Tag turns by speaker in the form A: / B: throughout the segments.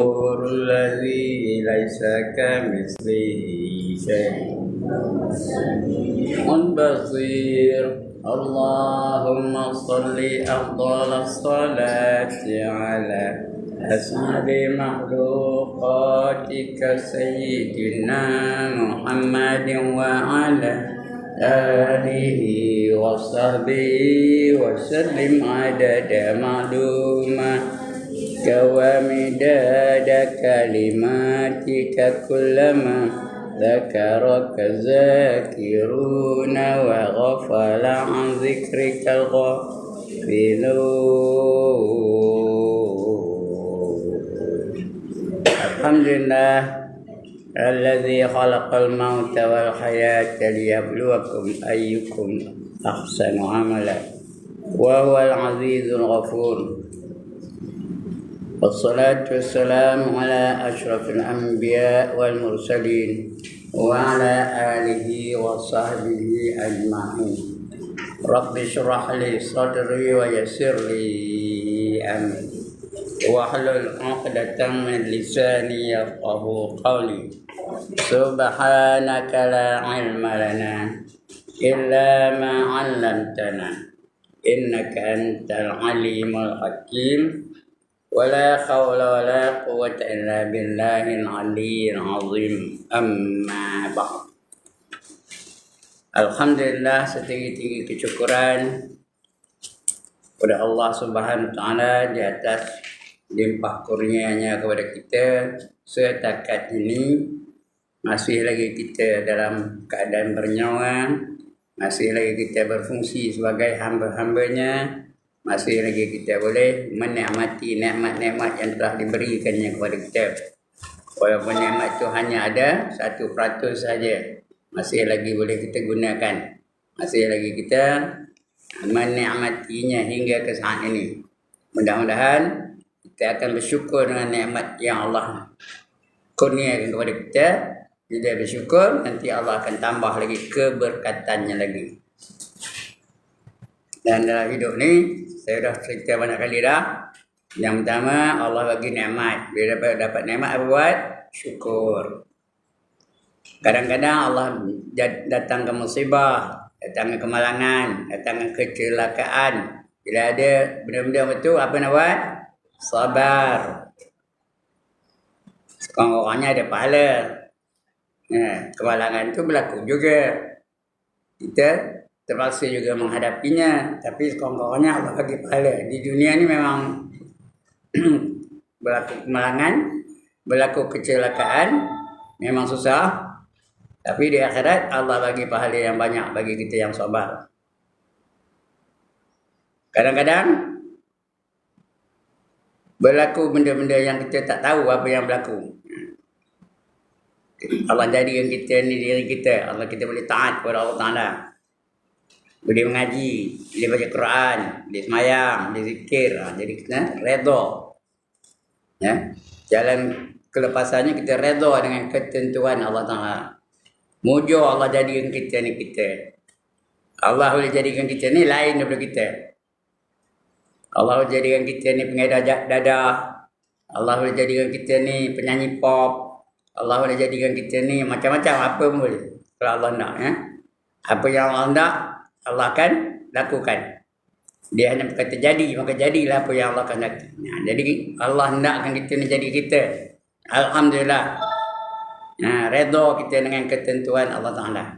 A: النور الذي ليس كمثله شيء بصير. اللهم صل أفضل الصلاة على أسعد مخلوقاتك سيدنا محمد وعلى آله وصحبه وسلم عدد معلوماتك ومداد كلماتك كلما ذكرك الذاكرون وغفل عن ذكرك الغافلون. الحمد لله الذي خلق الموت والحياة ليبلوكم أيكم أحسن عملا وهو العزيز الغفور. والصلاة والسلام على أشرف الأنبياء والمرسلين وعلى آله وصحبه أجمعين. رب اشرح لي صدري ويسر لي أمري واحلل عقدة من لساني يفقه قولي. سبحانك لا علم لنا إلا ما علمتنا إنك أنت العليم الحكيم. ولا حول ولا قوة إلا بالله العلي العظيم. Amma ba'd. Alhamdulillah, setinggi-tinggi kesyukuran kepada Allah Subhanahu wa taala di atas limpah kurnianya kepada kita. Setakat ini masih lagi kita dalam keadaan bernyawa, masih lagi kita berfungsi sebagai hamba-hambanya, masih lagi kita boleh menikmati nikmat-nikmat yang telah diberikannya kepada kita. Walaupun nikmat itu hanya ada 1% saja, masih lagi boleh kita gunakan, masih lagi kita menikmatinya hingga ke saat ini. Mudah-mudahan kita akan bersyukur dengan nikmat yang Allah kurniakan kepada kita. Bila bersyukur, nanti Allah akan tambah lagi keberkatannya lagi. Dan dalam hidup ni, saya dah cerita banyak kali dah. Yang pertama, Allah bagi nikmat. Bila dapat nikmat, apa buat? Syukur. Kadang-kadang Allah datangkan musibah, datangkan kemalangan, datangkan kecelakaan. Bila ada benda-benda itu, apa nak buat? Sabar. Sekurang-kurangnya ada pahala. Kemalangan itu berlaku juga. Kita terpaksa juga menghadapinya, tapi sekurang-kurangnya Allah bagi pahala. Di dunia ni memang berlaku kemalangan, berlaku kecelakaan, memang susah. Tapi di akhirat Allah bagi pahala yang banyak bagi kita yang sabar. Kadang-kadang berlaku benda-benda yang kita tak tahu apa yang berlaku. Allah jadikan kita ni diri kita. Allah kita boleh taat kepada Allah Ta'ala. Boleh mengaji, boleh baca Quran, boleh semayang, boleh zikir. Jadi kita redha. Ya. Jalan kelepasannya kita redha dengan ketentuan Allah Ta'ala. Mujur Allah jadikan kita ni kita. Allah boleh jadikan kita ni lain daripada kita. Allah boleh jadikan kita ni pengedar dadah. Allah boleh jadikan kita ni penyanyi pop. Allah boleh jadikan kita ni macam-macam, apa pun boleh. Kalau Allah nak, ya. Apa yang Allah nak, Allah akan lakukan. Dia hanya berkata jadi, maka jadilah apa yang Allah akan lakukan. Jadi Allah nakkan kita ni jadi kita. Alhamdulillah. Redha kita dengan ketentuan Allah Ta'ala.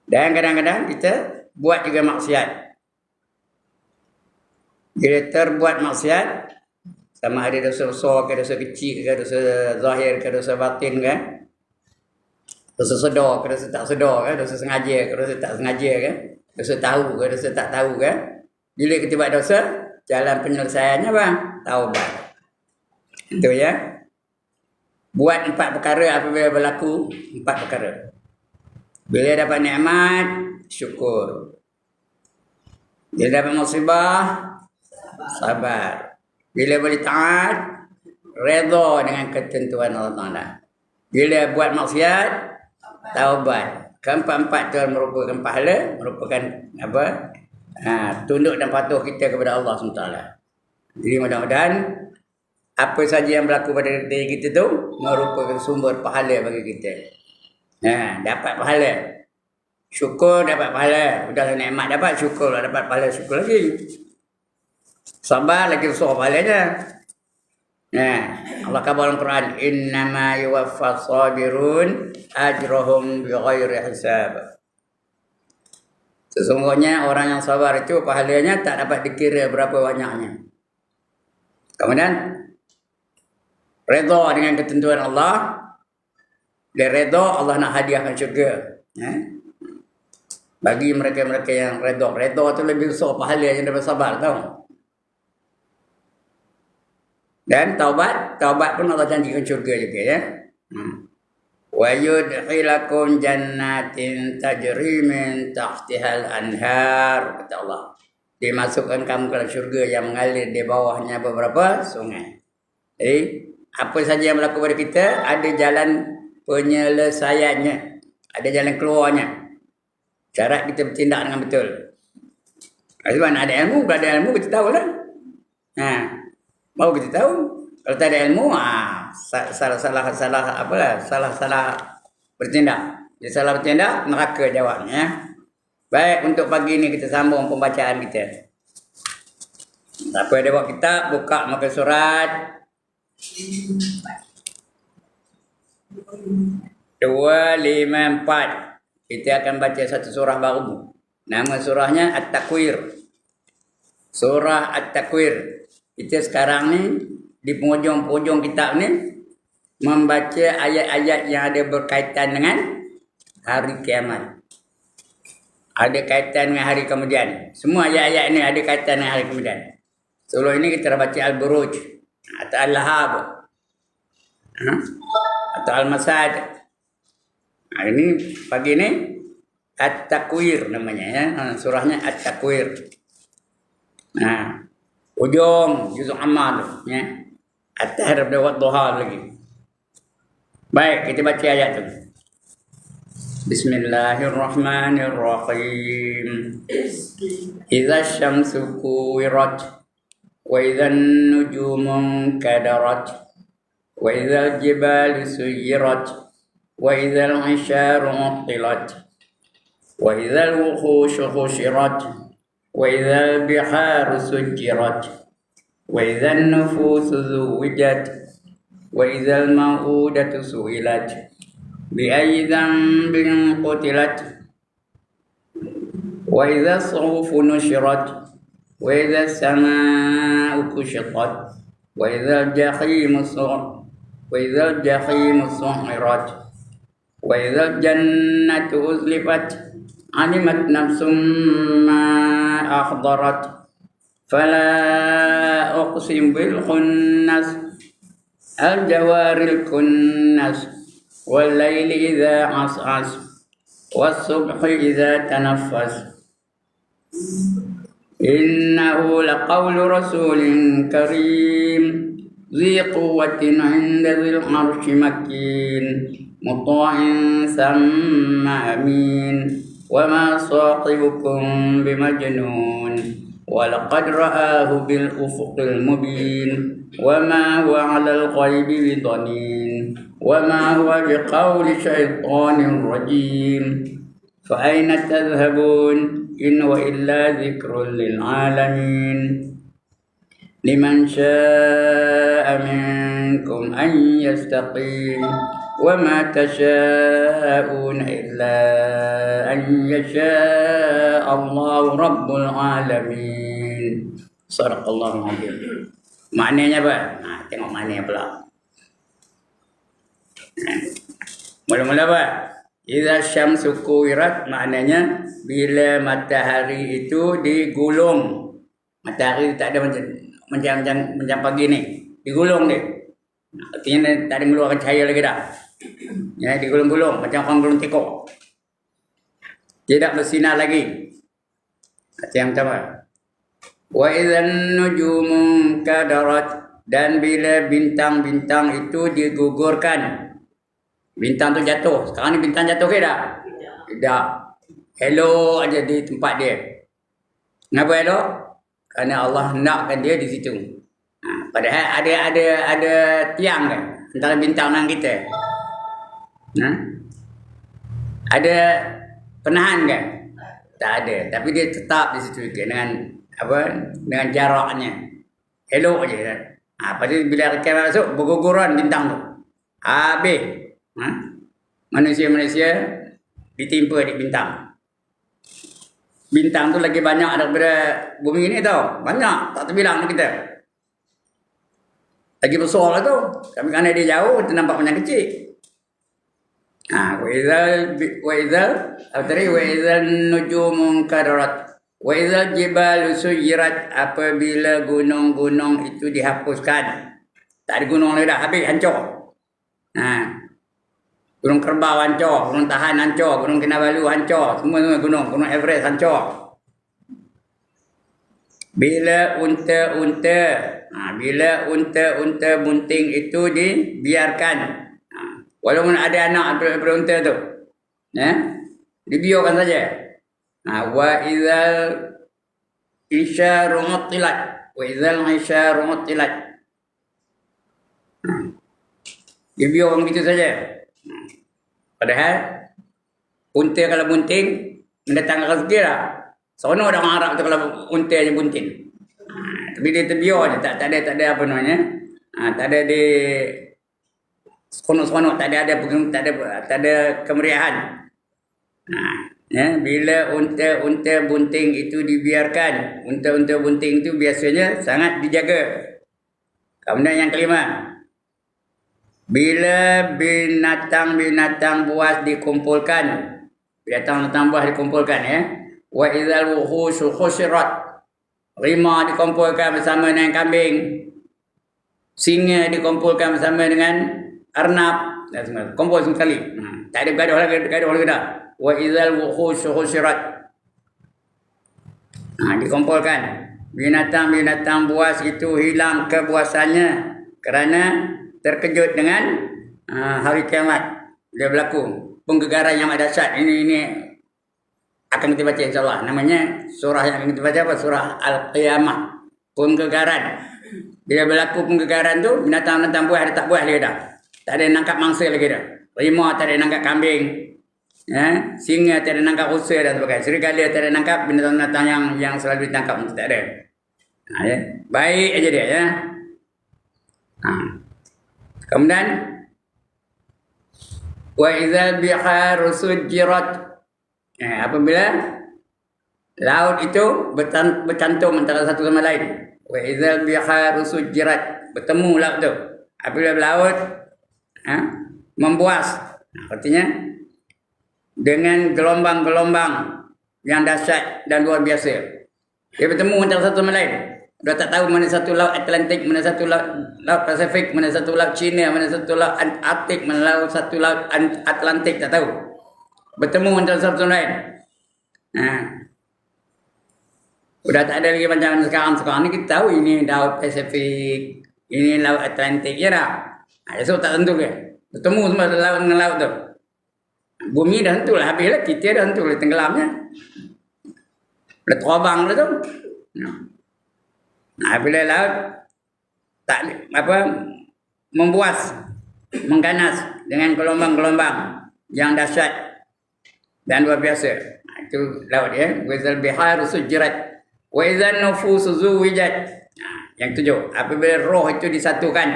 A: Dan kadang-kadang kita buat juga maksiat. Bila terbuat maksiat, sama ada dosa besar ke dosa kecil ke dosa zahir ke dosa batin ke, dosa sedar ke dosa tak sedar ke, dosa sengaja ke dosa tak sengaja ke, dosa tahu ke dosa tak tahu ke. Bila kita buat dosa, jalan penyelesaiannya bang, taubat. Itu ya. Buat 4 perkara apabila berlaku 4 perkara. Bila dapat nikmat, syukur. Bila dapat musibah, sabar. Bila boleh taat, redha dengan ketentuan Allah Ta'ala. Bila buat maksiat, taubat. Keempat-empat itu merupakan pahala, merupakan tunduk dan patuh kita kepada Allah SWT. Jadi mudah-mudahan Apa saja yang berlaku pada diri kita tu merupakan sumber pahala bagi kita. Dapat pahala. Syukur dapat pahala. Sudah nikmat dapat syukur, dapat pahala syukur lagi. Sabar lagi susah pahalanya. Allah kata dalam Quran, innama yuwaffas sabirun ajrahum bighairi hisab. Sesungguhnya orang yang sabar itu pahalanya tak dapat dikira berapa banyaknya. Kemudian redha dengan ketentuan Allah. Dia redha, Allah nak hadiahkan syurga. Bagi mereka-mereka yang redha. Redha tu lebih besar pahala yang dapat sabar, tahu? Dan taubat pun Allah janjikan syurga juga, ya. Wa yudkhilakum jannatin tajri min tahtihal anhar, kata Allah. Dimasukkan kamu ke dalam syurga yang mengalir di bawahnya beberapa sungai. Jadi, apa saja yang berlaku pada kita, ada jalan penyelesaiannya. Ada jalan keluarnya. Syarat kita bertindak dengan betul. Sebab ada ilmu, kalau ada ilmu kita tahu lah. Baru kita tahu. Kalau tak ada ilmu, salah bertindak. Dia salah bertindak, neraka jawabnya. Baik, untuk pagi ni kita sambung pembacaan kita. Siapa ada buat kitab, buka muka surat 254. Kita akan baca satu surah baru. Nama surahnya At-Takwir. Surah At-Takwir. Kita sekarang ni di penghujung kitab ni membaca ayat-ayat yang ada berkaitan dengan hari kiamat. Ada kaitan dengan hari kemudian. Semua ayat-ayat ni ada kaitan dengan hari kemudian. Sebelum ini kita baca Al-Buruj atau Al-Lahab atau Al-Masad. Ini pagi ni At-Takwir namanya, ya. Surahnya At-Takwir. Ujung juzuk amal tu, ya. At-Tahr pada duha lagi. Baik, kita baca ayat tu. Bismillahirrahmanirrahim. Idza syamsu kuwirat wa idza nujumu kadarat wa idza jibalu suyirat wa idza al-isharu utilat wa idza al-wuhushu hushirat wa idza al-biharu sujirat wa idza an-nufusu zuwijat wa idza al-mau'udatu su'ilat bi ayyi dhanbin qutilat wa idza as-suhufu nushirat wa idza as-samaa'u kushitat wa idza al-jahimu su'irat wa idza al-jannatu uzlifat alimat nafsum ma akhdarat fala uqsim bil khunnas al-jawaril kunnas wal layli idza as'as was subhi idza tanaffas innahu laqawlu rasulin karim ذي قوة عند ذي العرش مكين مطاع ثم أمين وما صاحبكم بمجنون ولقد رآه بالأفق المبين وما هو على الغيب بضنين وما هو بقول شيطان رجيم فأين تذهبون إن هو إلا ذكر للعالمين لمن شاء منكم أن يستقيم وما تشاءون إلا أن يشاء الله رب العالمين. صدق الله العظيم. Maknanya apa? Tengok maknanya pula. Mula-mula apa? Idza syamsu kuwirat, maknanya bila matahari itu digulung. Matahari tak ada macam pagi ni, digulung dia. Artinya tak ada mengeluarkan cahaya lagi dah. Ya, digulung-gulung macam orang gulung tekok. Tidak bersinar lagi. Macam apa? Wa idzan nujumu kadarat, dan bila bintang-bintang itu digugurkan. Bintang tu jatuh. Sekarang ni bintang jatuh ke tak? Tidak. Hello aja di tempat dia. Kenapa hello? Kerana Allah hendakkan dia di situ. Padahal ada tiang kan antara bintang dengan kita. Nah, ada penahan kan? Tak ada. Tapi dia tetap di situ juga dengan jaraknya. Elok je kan. Lepas tu bila kamera masuk berguguran bintang tu. Habis. Manusia-manusia ditimpa di bintang. Bintang tu lagi banyak daripada bumi ni tau. Banyak. Tak terbilang kita. Lagi besar lah tu. Tapi kerana dia jauh, kita nampak banyak kecil. Wa idzal nujumun kadarat. Wa idzal jibalu suyirat. Apabila gunung-gunung itu dihapuskan. Tak ada gunung lagi dah. Habis, hancur. Gunung Kerbau hancur, Gunung Tahan hancur, Gunung Kinabalu hancur, semua gunung Everest hancur. Bila unta bunting itu dibiarkan, walaupun ada anak daripada unta tu, dibiarkan saja. Wa idzal isyaru muttilat, dibiarkan begitu saja. Padahal unta kalau bunting mendatangkan rezeki lah. Seronok dah orang Arab tu kalau unta je bunting. Tapi dia terbiar je, tak ada apa namanya. Tak ada di seronok-seronok, tak ada kemeriahan. Bila unta bunting itu dibiarkan, unta bunting itu biasanya sangat dijaga. Kemudian yang kelima, bila binatang-binatang buas dikumpulkan, wa idzal wuhushu khusyirat, rimau dikumpulkan bersama dengan kambing, singa dikumpulkan bersama dengan arnab, dan semua kumpul sekali. Tak ada gaduh lagi dah. Wa idzal wuhushu khusyirat, dikumpulkan. Binatang-binatang buas itu hilang kebuasannya kerana terkejut dengan hari kiamat. Dia berlaku penggegaran yang amat dahsyat. Ini akan kita baca insyaAllah. Namanya surah yang akan kita baca apa? Surah Al-Qiyamah. Penggegaran. Bila berlaku penggegaran tu, binatang-binatang buah ada tak buah lagi dah. Tak ada nangkap mangsa lagi dah. Rimau tak ada nangkap kambing. Singa tak ada nangkap rusa dan sebagainya. Serigala tak ada nangkap binatang-binatang yang selalu ditangkap. Tak ada. Baik aja dia ya. Kemudian wa idzal biharu sujirat, apabila laut itu bercantum antara satu sama lain. Wa idzal biharu sujirat, bertemu laut tu. Apabila laut membuas, artinya dengan gelombang-gelombang yang dahsyat dan luar biasa. Dia bertemu antara satu sama lain. Dah tak tahu mana satu laut Atlantik, mana satu laut Pasifik, mana satu laut Cina, mana satu laut Arktik, mana satu laut Atlantik, tak tahu. Bertemu antara satu sama lain. Sudah tak ada lagi macam sekarang. Sekarang ni kita tahu ini laut Pasifik, ini laut Atlantik, ya dah. So tak tentu ke? Bertemu semua laut dengan laut tu. Bumi dah tentu lah, habislah. Kita dah tentu lah tenggelamnya. Dah terbang dah tu. Bila laut membuas, mengganas dengan gelombang-gelombang yang dahsyat dan luar biasa. Itu laut ya. Wa idzal biharu sujirat, wa idzan nufusu zuwijat. Yang 7, apabila roh itu disatukan.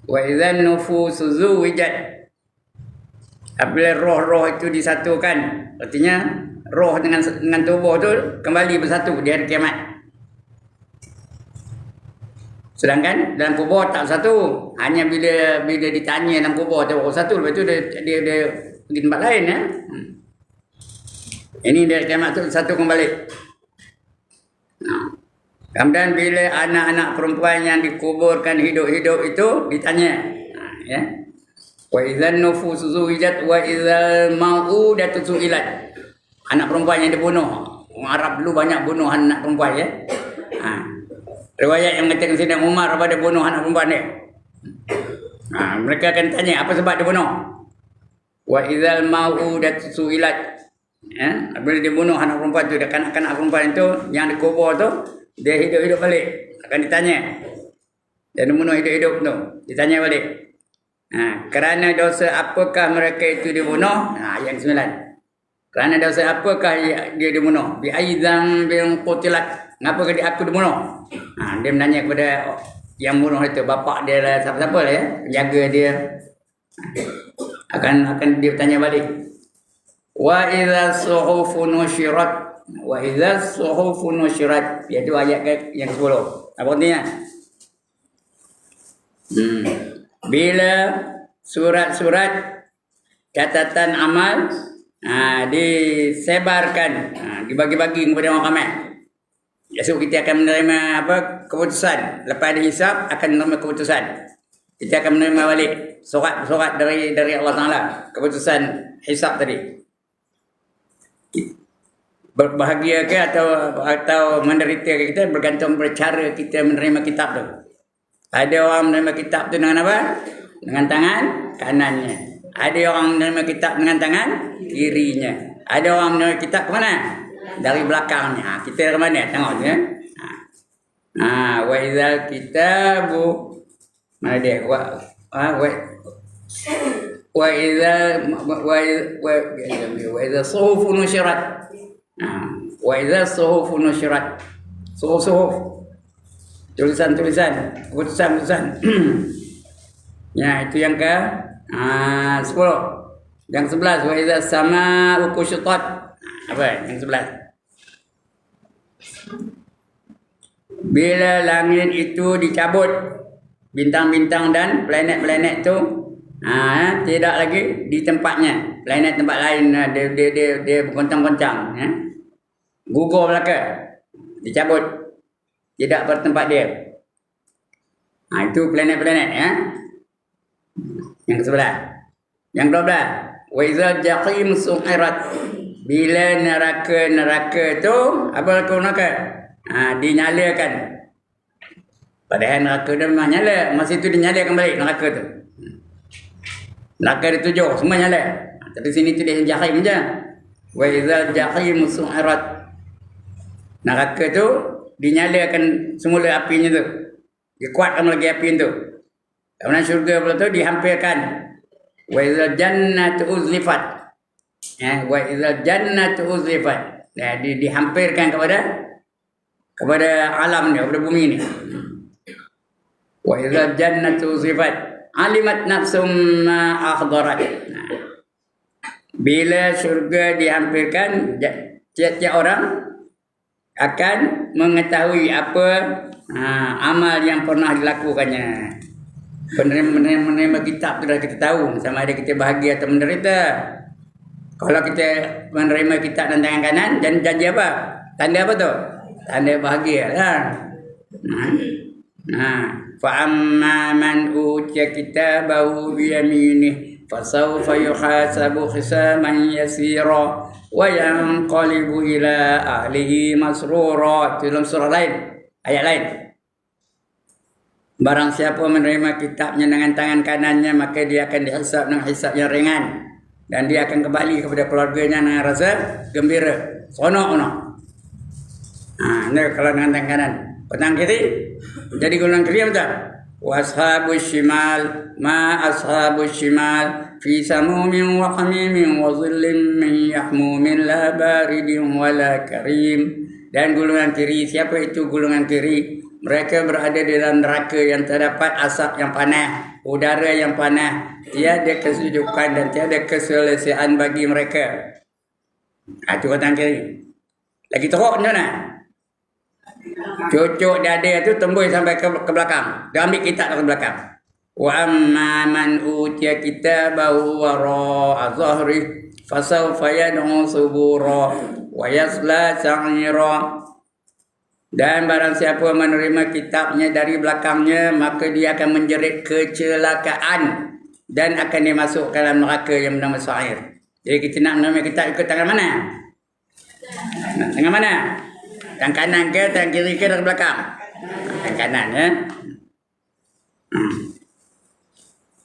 A: Wa idzan nufusu zuwijat, apabila roh-roh itu disatukan, artinya roh dengan tubuh itu kembali bersatu di hari kiamat. Sedangkan dalam kubur tak satu. Hanya bila ditanya dalam kubur tu satu, lepas tu dia pergi tempat lain ya. Ini dia kiamat tu satu kembali. Kemudian bila anak-anak perempuan yang dikuburkan hidup-hidup itu ditanya, ya. Wa idzan nufusu zuwijat wa idzal mau'udatu su'ilat. Anak perempuan yang dibunuh. Orang Arab dulu banyak bunuh anak perempuan ya. Riwayat yang mengatakan Sayyidina Umar pada bunuh anak perempuan dia. Mereka akan tanya apa sebab dia bunuh. Wa idzal mau'udatu su'ilat. Apabila dia bunuh anak perempuan tu, kanak-kanak perempuan itu yang dikubur tu, dia hidup-hidup balik. Akan ditanya. Dan membunuh hidup-hidup tu. Ditanya balik. Kerana dosa apakah mereka itu dibunuh? Ayat 9. Kerana dosa apakah dia dibunuh? Bi aizam bil qutilat. Ngapakah aku dibunuh? Dia menanya kepada yang bunuh itu, bapak dia lah, siapa-siapa lah ya, penjaga dia. Akan dia bertanya balik. Wa idza suhufu nusyirat. Wa idza suhufu nusyirat. Iaitu ayat yang ke-10. Apa artinya? Bila surat-surat catatan amal disebarkan, dibagi-bagi kepada orang ramai, esok kita akan menerima keputusan. Lepas ada hisab akan menerima keputusan. Kita akan menerima balik surat dari Allah Taala, keputusan hisab tadi. Berbahagia ke atau menderita ke kita bergantung pada cara kita menerima kitab tu. Ada orang menerima kitab tu dengan apa? Dengan tangan kanannya. Ada orang menerima kitab dengan tangan kirinya. Ada orang menerima kitab ke mana? Dari belakangnya. Kita ke mana? Tengok ya. Wa idzal kitabu, mana dia? Wa idza suhufu nusyirat. Wa idza suhufu nusyirat. Suhuf. Tulisan-tulisan, keputusan-keputusan. Ya, itu yang ke 10. Yang 11, wa idza sama'u kushitat. Apa? Yang 11. Bila langit itu dicabut, bintang-bintang dan planet-planet itu tidak lagi di tempatnya. Planet tempat lain dia bergoncang-goncang, gugur belaka, dicabut, tidak bertempat dia. Itu planet-planet ya. Yang ke-11. Yang 12, wa idzal jahim su'irat. Bila neraka tu apa neraka? Dinyalakan. Padahal neraka dah memang nyala, masa itu dinyalakan balik neraka tu. Neraka dia 7 semua nyala. Tapi sini tu dia jahim je. Wa idzal jahim su'irat. Neraka tu dinyalakan semula apinya tu. Dikuatkan lagi api tu. Kemudian syurga pula tu dihampirkan. Wa idzal jannatu uzlifat. Wa idzal jannatu uzlifat. Dihampirkan kepada alam ni, kepada bumi ni. Wa idzal jannatu uzlifat. Alimat nafsum ma akhdarat. Bila syurga dihampirkan, tiap-tiap orang akan mengetahui apa amal yang pernah dilakukannya. Menerima kitab tu dah kita tahu sama ada kita bahagia atau menderita. Kalau kita menerima kitab dengan tangan kanan, janji apa? Tanda apa tu? Tanda bahagia lah. Fa amma man utiya kitabahu bi yaminih fasawfa yuhasabu hisaban yasira wa yanqalibu ila ahlihi masrura. Dalam surah lain, ayat lain. Barang siapa menerima kitabnya dengan tangan kanannya, maka dia akan dihisab dengan hisab yang ringan. Dan dia akan kembali kepada keluarganya dengan rasa gembira. Sonok. Ini kalau dengan tangan kanan. Petang kiri, jadi golongan kiri apa tak? Washabus shimal, ma ashabus shimal, fi samumin wa hamimin wa zillim min yahmumin la baridin wa la karim. Dan golongan kiri, siapa itu golongan kiri? Mereka berada di dalam neraka yang terdapat asap yang panas, udara yang panas, tiada kesejukan dan tiada keselesaan bagi mereka. Itu kataan kiri. Lagi teruk macam mana? Cucuk dada tu tembus sampai ke belakang. Dia ambil kitab ke belakang. Wa amma man utiya kitabahu wara'a dhahri fasawfa yad'u subura wa yasla sa'ira. Dan barang siapa menerima kitabnya dari belakangnya, maka dia akan menjerit kecelakaan dan akan dimasukkan dalam neraka yang bernama sa'ir. Jadi kita nak menerima kitab ikut tangan mana? Tangan mana? Tangan kanan ke, tangan kiri ke, tangan belakang? Tangan kanan ya.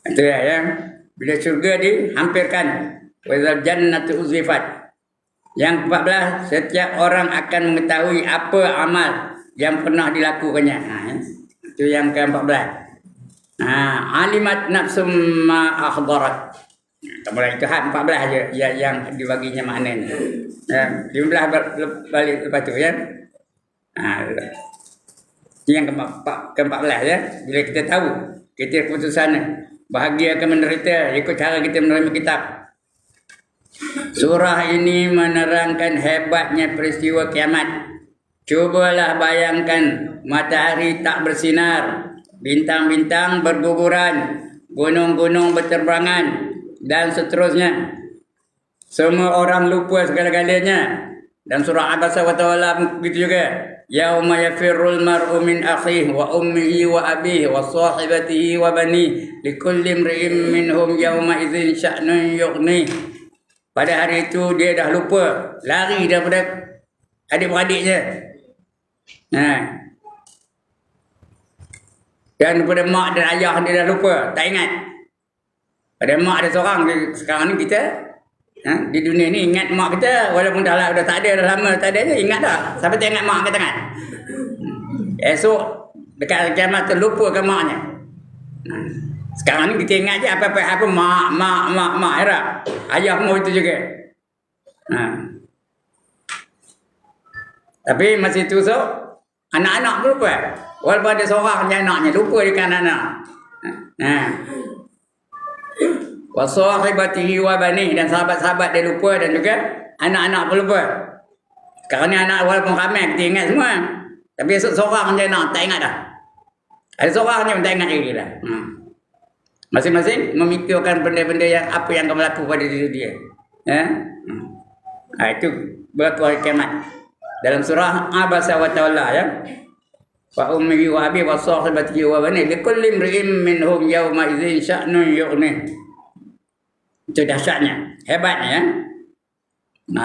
A: Itu ya. Bila syurga dihampirkan, wa idzal jannatu uzlifat. Yang 14, setiap orang akan mengetahui apa amal yang pernah dilakukannya. Itu yang ke-14. Alimat nafsum ma akhdarat. Kemudian itu hak 14 aja yang dibaginya maknanya. 15 balik lepas tu ya. Yang ke-14 ya. Bila kita tahu kita keputusan bahagia akan menderita ikut cara kita menerima kitab. Surah ini menerangkan hebatnya peristiwa kiamat. Cubalah bayangkan matahari tak bersinar, bintang-bintang berguguran, gunung-gunung berterbangan dan seterusnya. Semua orang lupa segala-galanya. Dan surah Abasa wa Tawalla begitu juga. Yauma yafirrul mar'u min akhihi wa ummihi wa abihi wa sahibatihi wa banihi likulli imri'in minhum yauma idzin sya'nun yughni. Pada hari itu dia dah lupa, lari daripada adik-beradiknya. Dan pada mak dan ayah dia dah lupa, tak ingat. Pada mak ada seorang sekarang ni kita di dunia ni ingat mak kita walaupun dah tak ada, dah lama tak ada, ingat dah. Siapa tak ingat mak kita kan? Esok dekat kiamat terlupakan maknya. Sekarang ni kita ingat je apa mak harap. Ayah mau itu juga. Tapi masih tu anak-anak pun lupa. Walaupun ada seorang je anaknya lupa dekat anak-anak. Wa sahibatihi wa banihi, dan sahabat-sahabat dia lupa, dan juga anak-anak pun lupa. Sekarang ni anak walaupun ramai kita ingat semua. Tapi esok seorang je anak tak ingat dah. Ada seorang je tak ingat lagi dah. Masing-masing memikirkan benda-benda yang apa yang akan berlaku pada diri dia. Itu berlaku hari kiamat. Dalam surah Abasa wa Tawalla ya. Wa ummihi wa abihi wa sahibatihi wa banihi likulli imri'in minhum yawma idzin sya'nun yughni. Itu dahsyatnya, hebatnya ya.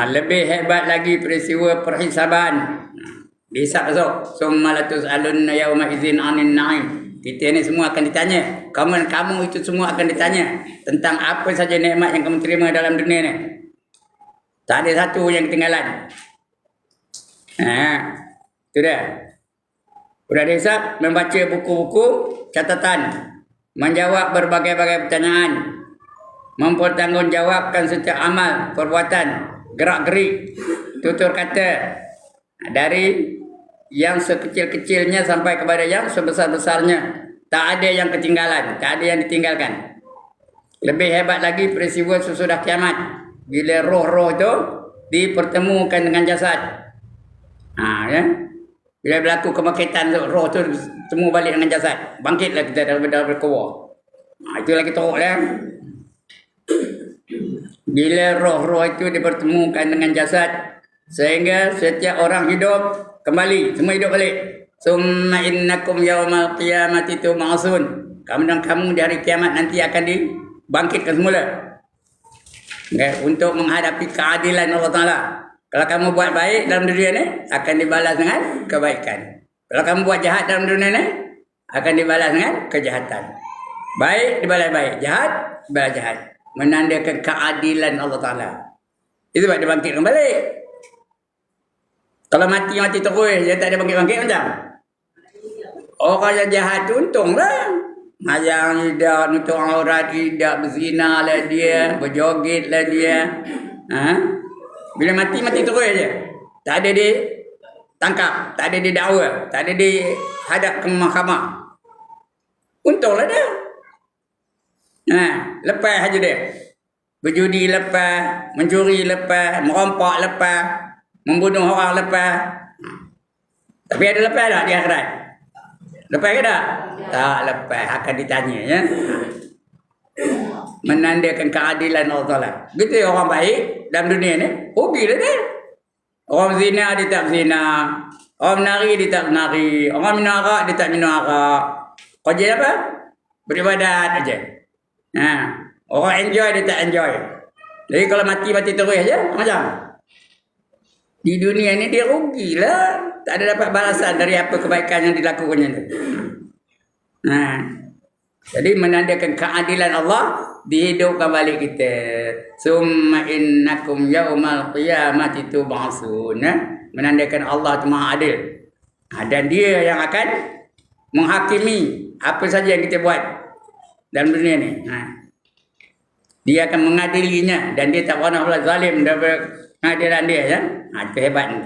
A: Lebih hebat lagi peristiwa perhisaban. Dihisab esok. Summa latus'alunna yawma idzin 'anil na'im. Kita ni semua akan ditanya. Kamu itu semua akan ditanya tentang apa saja nikmat yang kamu terima dalam dunia ni. Tak ada satu yang ketinggalan. Itu dah. Sudah dihisab, membaca buku-buku catatan, menjawab berbagai-bagai pertanyaan, mempertanggungjawabkan setiap amal, perbuatan, gerak-gerik, tutur kata, dari yang sekecil-kecilnya sampai kepada yang sebesar-besarnya. Tak ada yang ketinggalan, tak ada yang ditinggalkan. Lebih hebat lagi peristiwa sesudah kiamat, bila roh-roh itu dipertemukan dengan jasad. Ya. Bila berlaku kebangkitan tu, roh tu temu balik dengan jasad, bangkitlah kita daripada kubur. Itu lagi teruk lah. Bila roh-roh itu dipertemukan dengan jasad, sehingga setiap orang hidup kembali, semua hidup balik. Summa innakum yawmal qiyamati tub'atsun. Kamu di hari kiamat nanti akan dibangkitkan semula. Untuk menghadapi keadilan Allah Ta'ala. Kalau kamu buat baik dalam dunia ni, akan dibalas dengan kebaikan. Kalau kamu buat jahat dalam dunia ni, akan dibalas dengan kejahatan. Baik dibalas baik, jahat dibalas jahat. Menandakan keadilan Allah Ta'ala. Itu sebab dia bangkit kembali. Kalau mati terus, dia tak ada bangkit-bangkit macam. Orang yang jahat tu untunglah. Yang tidak nutup aurat, tidak berzina lah dia, berjoget lah dia. Bila mati terus je. Tak ada ditangkap, tak ada didakwa, tak ada dihadap ke mahkamah. Untunglah dia. Lepas aja dia. Berjudi lepas, mencuri lepas, merompak lepas, membunuh orang lepas. Tapi ada lepas tak di akhirat? Lepas ke tak? Tak lepas, akan ditanya ya. Menandakan keadilan Allah Ta'ala. Gitu orang baik dalam dunia ni, rugilah dia. Orang zina dia tak zina, orang menari dia tak menari, orang minum arak dia tak minum arak. Kerja apa? Beribadat aja. Orang enjoy dia tak enjoy. Jadi kalau mati terus aja macam. Di dunia ni dia rugilah. Tak ada dapat balasan dari apa kebaikan yang dilakukannya tu. Jadi menandakan keadilan Allah, dihidupkan balik kita. Summa innakum yaumal qiyamati tub'atsun. Menandakan Allah itu Maha Adil. Dan dia yang akan menghakimi apa saja yang kita buat dalam dunia ni. Dia akan mengadilinya dan dia tak pernah pula zalim daripada pengadilan dia, ya. Itu hebatnya.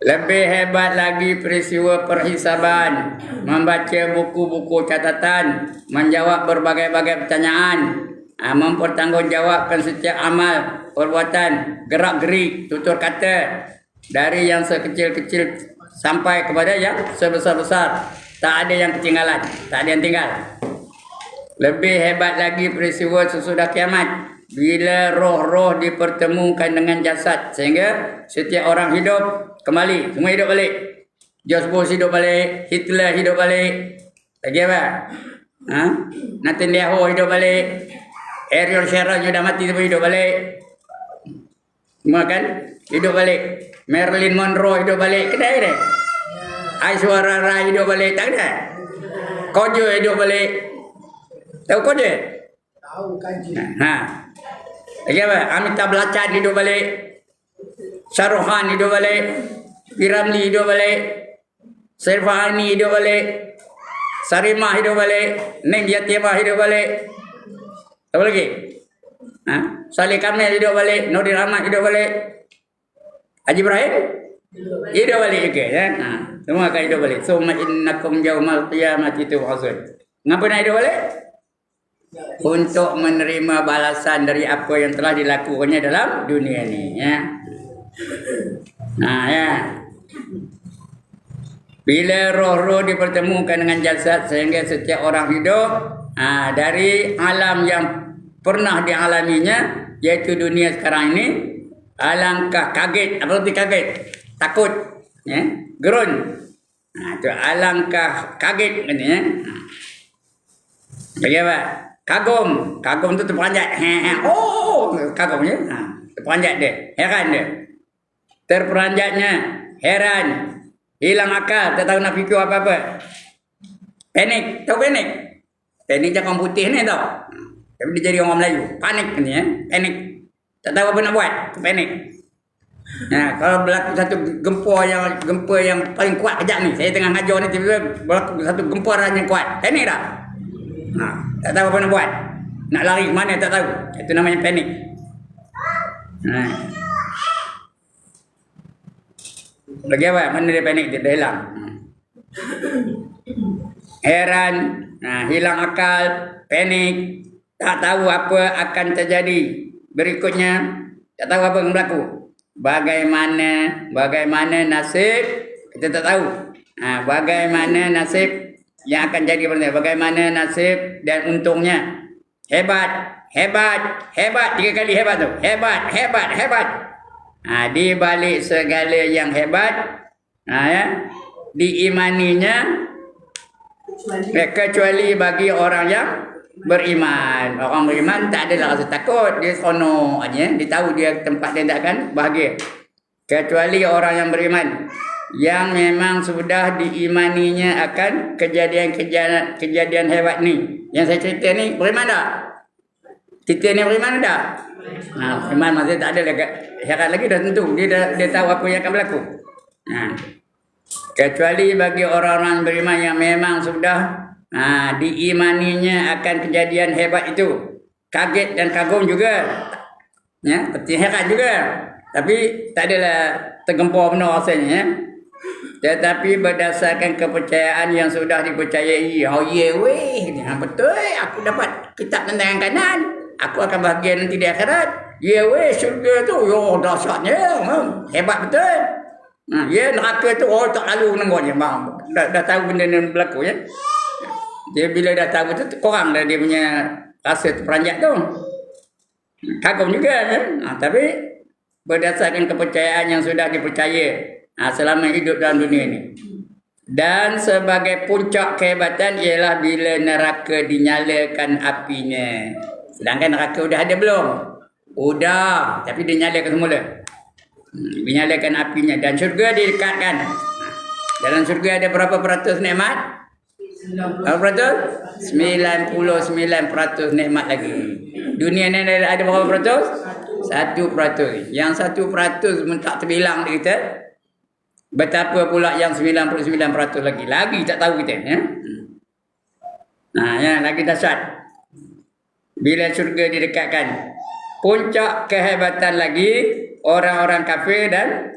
A: Lebih hebat lagi peristiwa perhisaban, membaca buku-buku catatan, menjawab berbagai-bagai pertanyaan, mempertanggungjawabkan setiap amal, perbuatan, gerak-gerik, tutur kata, dari yang sekecil-kecil sampai kepada yang sebesar-besar. Tak ada yang ketinggalan, tak ada yang tinggal. Lebih hebat lagi peristiwa sesudah kiamat, bila roh-roh dipertemukan dengan jasad, sehingga setiap orang hidup kembali, semua hidup balik. George Bush hidup balik, Hitler hidup balik, lagi apa? Netanyahu hidup balik, Ariel Sharon sudah mati tapi hidup balik. Semua kan hidup balik. Marilyn Monroe hidup balik, kedai dia. Aishwarya Rai hidup balik, tak ada. Koja hidup balik. Tahu Koja?
B: Tahu kanji.
A: Lagi apa? Amitabh Bachchan hidup balik. Shah Rukh Khan hidup balik. Piramli hidup balik. Sirfahani hidup balik. Sarimah hidup balik. Neng Yatimah hidup balik. Apa lagi? Saleh Kamil hidup balik. Nordin Ahmad hidup balik. Haji Ibrahim hidup balik juga, ya. Semua akan hidup balik. Summa innakum yaumal qiyamati tub'atsun. Ngapa nak hidup balik? Untuk menerima balasan dari apa yang telah dilakukannya dalam dunia ni, ya. Ya. Bila roh-roh dipertemukan dengan jasad sehingga setiap orang hidup dari alam yang pernah dialaminya, iaitu dunia sekarang ini, alangkah kaget, apa arti kaget? Takut, ya, gerun. Itu alangkah kaget katanya. Bagi apa? Kagum tu terperanjat. Oh, kagumnya. Terperanjat dia, heran dia. Terperanjatnya, heran, hilang akal, tak tahu nak fikir apa-apa. Panik, tahu panik? Panik cakap putih ni tau. Tapi dia jadi orang Melayu, panik ni, ya, panik. Tak tahu apa nak buat, panik. Kalau berlaku satu gempa yang paling kuat kejap ni, saya tengah ngajar ni tiba-tiba berlaku satu gempa yang kuat, panik dah. Tak tahu apa nak buat, nak lari ke mana tak tahu. Itu namanya panik. Lagi apa? Mana dia panik, dia dah hilang. Heran, hilang akal, panik, tak tahu apa akan terjadi berikutnya, tak tahu apa yang berlaku. Bagaimana nasib kita tak tahu. Bagaimana nasib yang akan jadi berikutnya, bagaimana nasib dan untungnya. Hebat, 3 kali hebat tu. Hebat. Di balik segala yang hebat, ya, diimaninya, kecuali bagi orang yang beriman. Orang beriman tak adalah rasa takut, dia seronok aja, dia tahu dia tempat dia tak akan bahagia. Kecuali orang yang beriman, yang memang sudah diimaninya akan kejadian hebat ni. Yang saya cerita ni, beriman tak? Kita ni beriman tak? Beriman maksudnya tak ada syarat lagi, dah tentu dia tahu apa yang akan berlaku. Kecuali bagi orang-orang beriman yang memang sudah diimaninya akan kejadian hebat itu. Kaget dan kagum juga, ya, heran juga, tapi tak adalah tergempar benar rasanya, ya. Tetapi berdasarkan kepercayaan yang sudah dipercayai. Oh ya weh, betul, aku dapat kitab tentang kanan, aku akan bahagia nanti di akhirat. Ya weh, syurga tu dahsyatnya, hebat betul. Ya, neraka tu tak lalu nenggoknya, bang. Dah tahu benda ni berlaku, ya. Dia bila dah tahu tu kurang dah dia punya rasa terperanjat tu. Kagum juga, ya. Tapi berdasarkan kepercayaan yang sudah dipercaya selama hidup dalam dunia ni. Dan sebagai puncak kehebatan ialah bila neraka dinyalakan apinya. Sedangkan neraka dah ada belum? Udah, tapi dinyalakan semula. Dinyalakan apinya. Dan syurga didekatkan. Dalam syurga ada berapa peratus nikmat? Berapa peratus? 99% nikmat lagi. Dunia ni ada berapa peratus? 1%. Yang 1% pun tak terbilang kita. Betapa pula yang 99% lagi tak tahu kita, ya. Ya, lagi dahsyat. Bila syurga didekatkan, puncak kehebatan lagi orang-orang kafir dan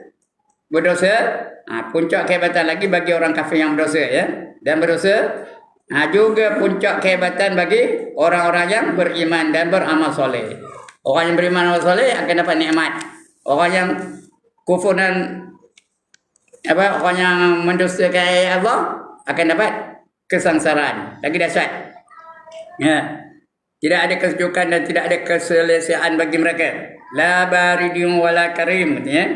A: berdosa. Puncak kehebatan lagi bagi orang kafir yang berdosa, ya, dan berdosa. Juga puncak kehebatan bagi orang-orang yang beriman dan beramal soleh. Orang yang beriman dan beramal soleh akan dapat nikmat. Orang yang kufur dan orang yang mendustakan ayat Allah akan dapat kesengsaraan. Lagi dahsyat. Ya. Tidak ada kesejukan dan tidak ada keselesaan bagi mereka. La baridun wala karim, ya.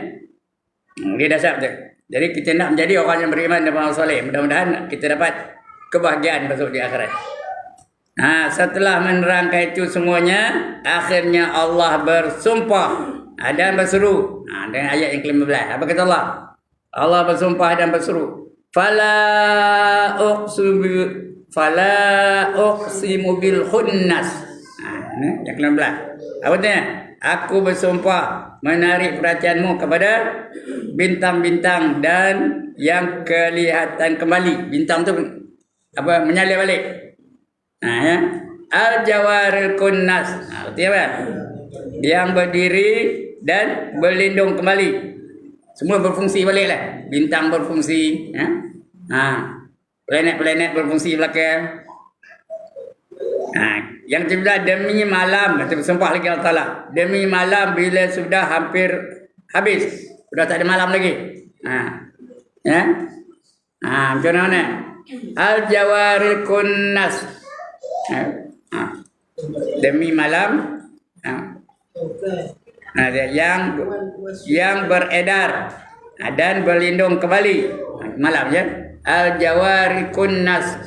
A: Dia dahsyat tu. Jadi kita nak menjadi orang yang beriman dan beramal soleh. Mudah-mudahan kita dapat kebahagiaan besok di akhirat. Setelah menerangkan itu semuanya, akhirnya Allah bersumpah dan berseru. Dengan ayat yang ke-15. Apa kata Allah? Allah bersumpah dan berseru. Fala uqsimu bil khunnas. Yang ke-16. Apa artinya? Aku bersumpah menarik perhatianmu kepada bintang-bintang dan yang kelihatan kembali. Bintang tu menyalip balik. Ya. Al-jawaril kunnas. Artinya apa? Yang berdiri dan berlindung kembali. Semua berfungsi baliklah. Bintang berfungsi, ya. Planet-planet berfungsi belakang. Yang kedua, demi malam, bersumpah lagi Allah Ta'ala. Demi malam bila sudah hampir habis, sudah tak ada malam lagi. Ya. Macam mana? Al-jawaril kunnas. Demi malam yang beredar dan berlindung kembali malam, ya. Al-jawari kunnas.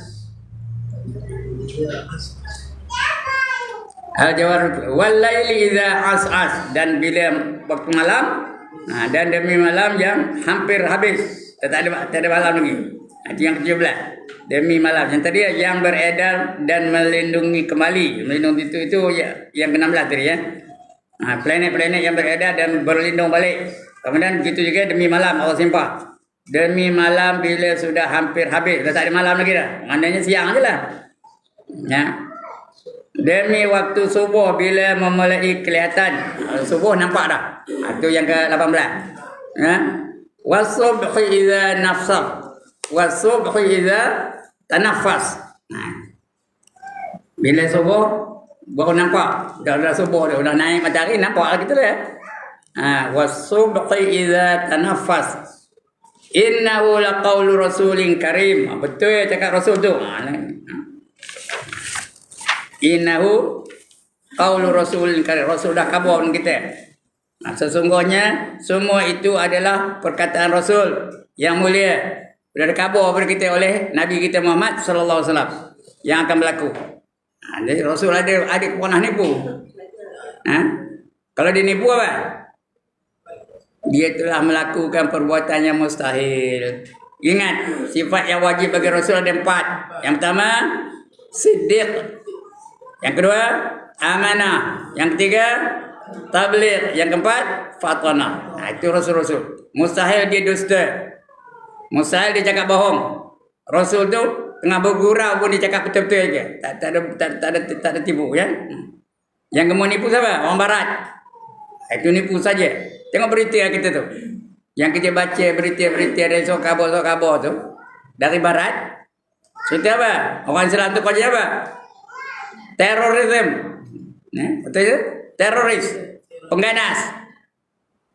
A: Al-jawari wal-laili idza as'as, dan bila waktu malam, dan demi malam yang hampir habis, tak ada malam lagi. Itu yang ke-17. Demi malam yang tadi yang beredar dan melindungi kembali. Melindungi itu yang ke-16 tadi, ya. Planet-planet yang beredar dan berlindung balik. Kemudian begitu juga demi malam Allah sumpah. Demi malam bila sudah hampir habis, dah tak ada malam lagi dah. Maknanya siang aje lah. Ya. Demi waktu subuh bila memulai kelihatan. Subuh nampak dah. Itu yang ke-18. Ya. Wasubhi idza nafsah. Wasubhi idza tanaffas. Bila subuh baru nampak. Dah subuh dah naik matahari, nampak lah kita dah. Wasubhi idza tanaffas. Innahu laqaulu rasulin karim. Betul ya cakap Rasul tu. Innahu qaulu rasulin karim. Rasul dah khabar dengan kita. Sesungguhnya semua itu adalah perkataan Rasul yang mulia. Sudah ada khabar kepada kita oleh Nabi kita Muhammad sallallahu alaihi wasallam yang akan berlaku. Jadi Rasul ada pernah nipu. Kalau dia nipu apa? Dia telah melakukan perbuatan yang mustahil. Ingat, sifat yang wajib bagi Rasul ada 4. Yang pertama, siddiq. Yang kedua, amanah. Yang ketiga, tabligh. Yang keempat, fatanah. Itu Rasul-Rasul. Mustahil dia dusta. Mustahil dia cakap bohong. Rasul tu tengah bergurau pun dia cakap betul-betul je. Tak ada tipu, ya. Yang gemuk nipu siapa? Orang barat. Itu nipu saja. Tengok berita kita tu. Yang kita baca berita-berita dari sok khabar tu dari barat. Cerita apa? Orang Islam tu kerja apa? Terorisme. Betul je? Teroris. Pengganas.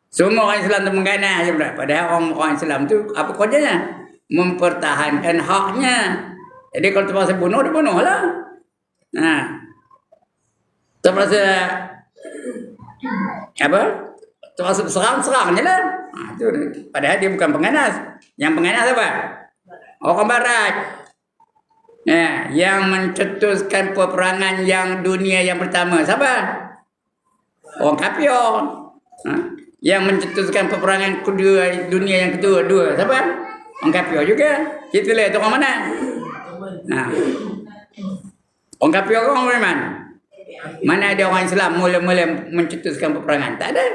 A: Semua orang Islam tu mengganas je pula. Padahal orang Islam tu apa kerjanya? Mempertahankan haknya. Jadi kalau terpaksa bunuh, dia bunuh lah. Terpaksa apa? Terpaksa serang je lah. Itu. Padahal dia bukan pengganas. Yang pengganas apa? Orang barat. Yang mencetuskan peperangan yang dunia yang pertama. Siapa? Orang kafir. Yang mencetuskan peperangan kedua dunia yang kedua. Siapa? Orang kafir juga. Kita lihat orang mana? Orang kafir orang mana? Mana ada orang Islam mula-mula mencetuskan peperangan? Tak ada.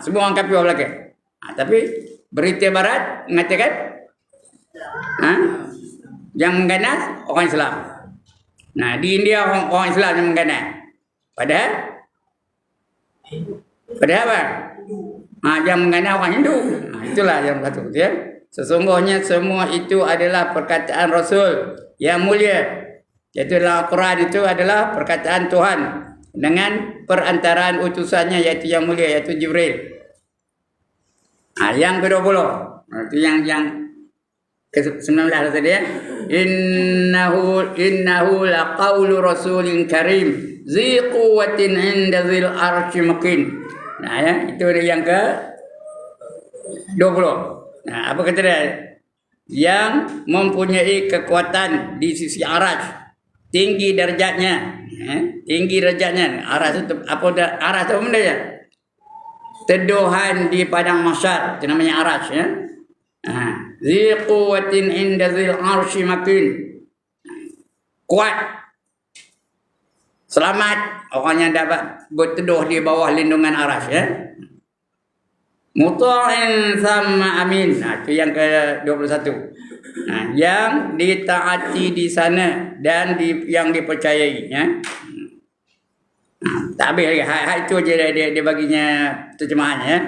A: Semua orang kafir belakang. Tapi berita barat mengatakan ha? Yang mengganas orang Islam. Nah, di India orang Islam yang mengganas. Padahal apa? Yang mengganas orang Hindu. Itulah yang satu. Ya? Sesungguhnya semua itu adalah perkataan Rasul yang mulia. Iaitu dalam Al-Quran itu adalah perkataan Tuhan dengan perantaraan utusannya iaitu yang mulia, iaitu Jibril. Yang ke-20. Itu yang ke-19 tadi ya. Innahu laqaulu rasulin karim zi quwwatin 'inda dzil arsy makin. Nah ya, itu yang ke-20. Nah, apa kata dia? Yang mempunyai kekuatan di sisi arasy, tinggi derajatnya. Tinggi derajatnya. Arasy itu apa arasy itu benda ya? Teduhan di padang mahsyar, itu namanya arasy ya. Zi quwwatin 'inda dzil arsy makin. Kuat. Selamat orang yang dapat berteduh di bawah lindungan arasy ya. Muta'in sama amin. Itu yang ke-21. Yang ditaati di sana dan yang dipercayai ya. Tak habis lagi. Itu je dia baginya terjemahannya ya.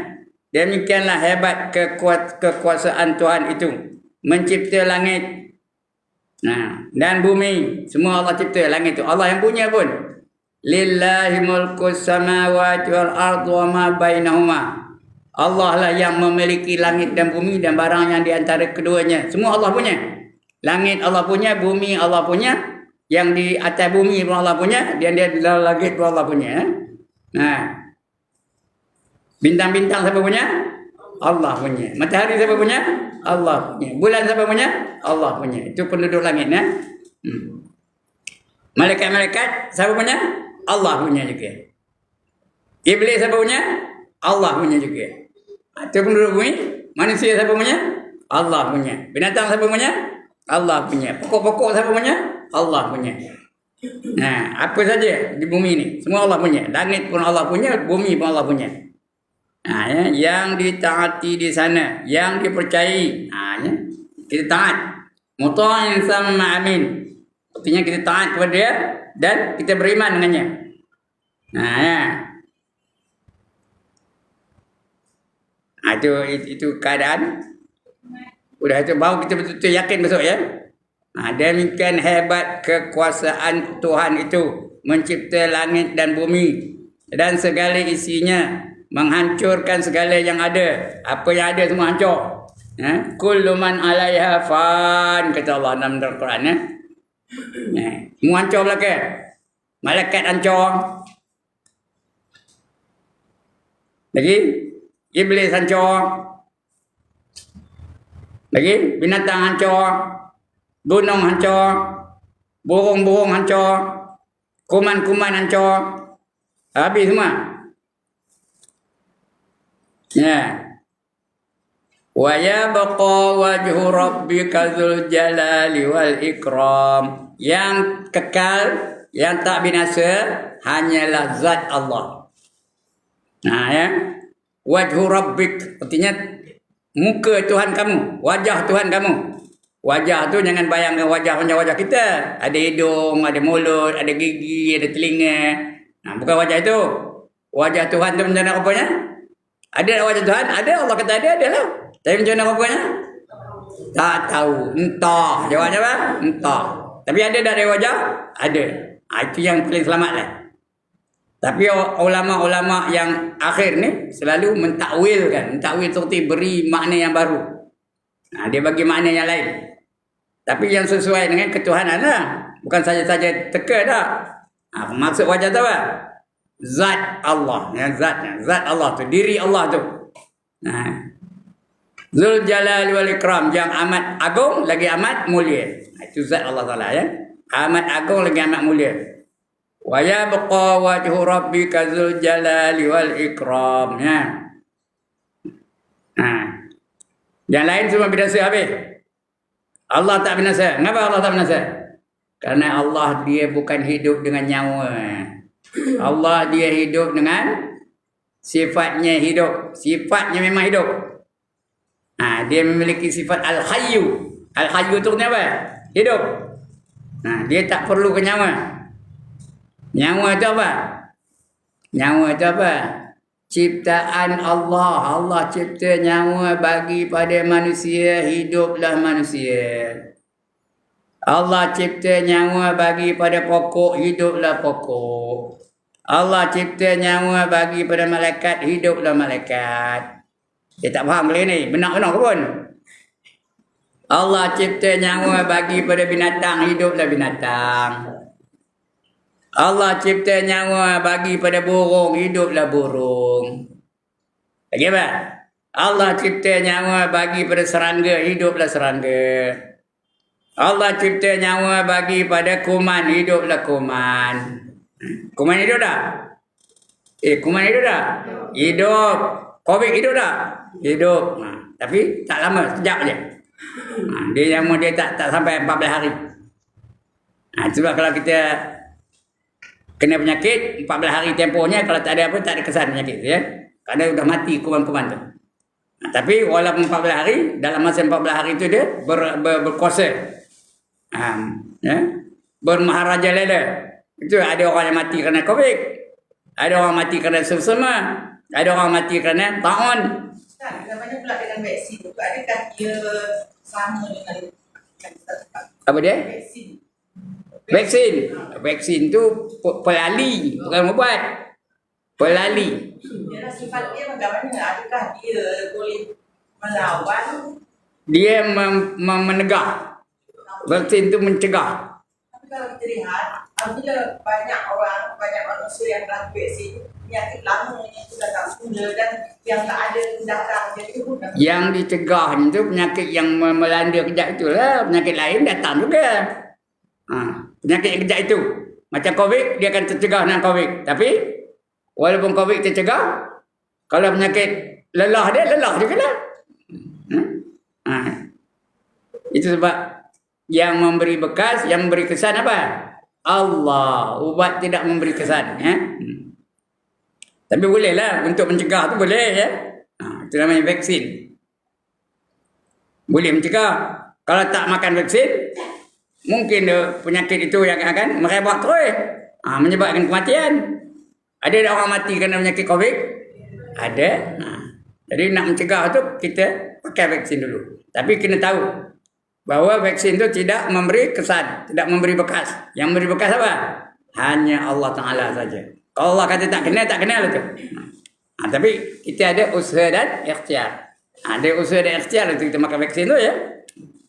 A: Demikianlah hebat kekuasaan Tuhan itu mencipta langit dan bumi. Semua Allah cipta langit itu. Allah yang punya pun. Lillahi mulkus samawati wal ardu wa ma bainahuma. Allah lah yang memiliki langit dan bumi dan barang yang di antara keduanya. Semua Allah punya. Langit Allah punya, bumi Allah punya, yang di atas bumi pun Allah punya, dan dia di dalam langit pun Allah punya. Bintang-bintang siapa punya? Allah punya. Matahari siapa punya? Allah punya. Bulan siapa punya? Allah punya. Itu penduduk langit ya. Malaikat-malaikat siapa punya? Allah punya juga. Iblis siapa punya? Allah punya juga. Itu penduduk bumi. Manusia siapa punya? Allah punya. Binatang siapa punya? Allah punya. Pokok-pokok siapa punya? Allah punya. Nah, apa saja di bumi ini semua Allah punya. Langit pun Allah punya, bumi pun Allah punya. Ya, yang ditaati di sana, yang dipercayai, ya, kita taat. Muta'in sama amin. Artinya kita taat kepada dia dan kita beriman dengannya. Ya. Itu keadaan. Udah itu baru kita betul-betul yakin besok ya. Demikian hebat kekuasaan Tuhan itu mencipta langit dan bumi dan segala isinya, menghancurkan segala yang ada. Apa yang ada semua hancur. Kullu man 'alaiha fan, kata Allah dalam Al-Quran ya. Semua hancur belakang. Malaikat hancur. Lagi iblis hancur. Lagi binatang hancur. Gunung hancur. Burung-burung hancur. Kuman-kuman hancur. Habis semua. Ya. Wa yabqa wajhu rabbika dzul jalali wal ikram. Yang kekal, yang tak binasa hanyalah zat Allah. Ya. Wajhu rabbik artinya muka Tuhan kamu, wajah Tuhan kamu. Wajah tu jangan bayangkan wajah macam wajah kita. Ada hidung, ada mulut, ada gigi, ada telinga. Bukan wajah itu. Wajah Tuhan tu macam mana rupanya? Ada wajah Tuhan? Ada, Allah kata ada lah. Tapi macam mana rupanya? Tak tahu. Entah. Jawabnya apa? Entah. Tapi ada tak ada wajah? Ada. Itu yang paling selamat lah. Tapi ulama-ulama yang akhir ni selalu mentakwilkan. Mentakwil seperti beri makna yang baru. Dia bagi makna yang lain. Tapi yang sesuai dengan ketuhanan lah. Bukan saja-saja teka dah. Maksud wajah tu apa? Zat Allah. Zat Allah tu. Diri Allah tu. Zul Jalal wal Ikram. Yang amat agung lagi amat mulia. Itu zat Allah Ta'ala ya. Amat agung lagi amat mulia. Wa yabqa wajhu rabbika dzul jalali wal ikram. Yang lain semua binasa habis. Allah tak binasa. Kenapa Allah tak binasa? Karena Allah dia bukan hidup dengan nyawa. Allah dia hidup dengan sifatnya hidup. Sifatnya memang hidup. Dia memiliki sifat Al-Hayyu. Al-Hayyu itu apa? Hidup. Dia tak perlu ke nyawa. Nyawa itu apa? Nyawa itu apa? Ciptaan Allah. Allah cipta nyawa bagi pada manusia, hiduplah manusia. Allah cipta nyawa bagi pada pokok, hiduplah pokok. Allah cipta nyawa bagi pada malaikat, hiduplah malaikat. Dia tak faham kali ni, benar-benar ke pun? Allah cipta nyawa bagi pada binatang, hiduplah binatang. Allah cipta nyawa bagi pada burung, hiduplah burung. Lagi apa? Allah cipta nyawa bagi pada serangga, hiduplah serangga. Allah cipta nyawa bagi pada kuman, hiduplah kuman. Kuman hidup tak? Kuman hidup tak? Hidup. Covid hidup tak? Hidup. Tapi tak lama, sekejap je. Dia nyawa dia tak sampai 14 hari. Sebab kalau kita kena penyakit 14 hari tempohnya, kalau tak ada apa, tak ada kesan penyakit ya. Kerana dah mati kuman-kuman tu. Tapi walaupun 14 hari, dalam masa 14 hari itu dia berkuasa. Bermaharaja lela. Itu ada orang yang mati kerana Covid. Ada orang mati kerana selsema. Ada orang mati kerana taun.
B: Namanya pula dengan vaksin tu, adakah dia sama dengan
A: apa dia?
B: Vaksin.
A: Vaksin tu pelali, bukan ubat. Pelali.
B: Dia sifat dia bagaimana? Adakah dia boleh melawan?
A: Dia menegah. Vaksin tu mencegah.
B: Tapi kalau kita lihat, apabila banyak manusia yang telah vaksin, penyakit lama itu datang semula dan yang tak ada datang jadi pun.
A: Yang dicegah itu penyakit yang melanda kejap itulah. Penyakit lain datang juga. Penyakit yang kejap itu. Macam Covid, dia akan tercegah dengan Covid. Tapi, walaupun Covid tercegah, kalau penyakit lelah juga lah. Itu sebab yang memberi bekas, yang memberi kesan apa? Allah. Ubat tidak memberi kesan. Tapi bolehlah untuk mencegah tu boleh ya. Itu namanya vaksin. Boleh mencegah. Kalau tak makan vaksin, mungkin penyakit itu yang akan merebak terus. Menyebabkan kematian. Ada orang mati kerana penyakit Covid? Ada. Jadi nak mencegah tu kita pakai vaksin dulu. Tapi kena tahu bahawa vaksin tu tidak memberi kesan, tidak memberi bekas. Yang memberi bekas apa? Hanya Allah Ta'ala saja. Kalau Allah kata tak kenal lah tu. Tapi kita ada usaha dan ikhtiar. Ada usaha dan ikhtiar untuk kita makan vaksin tu ya.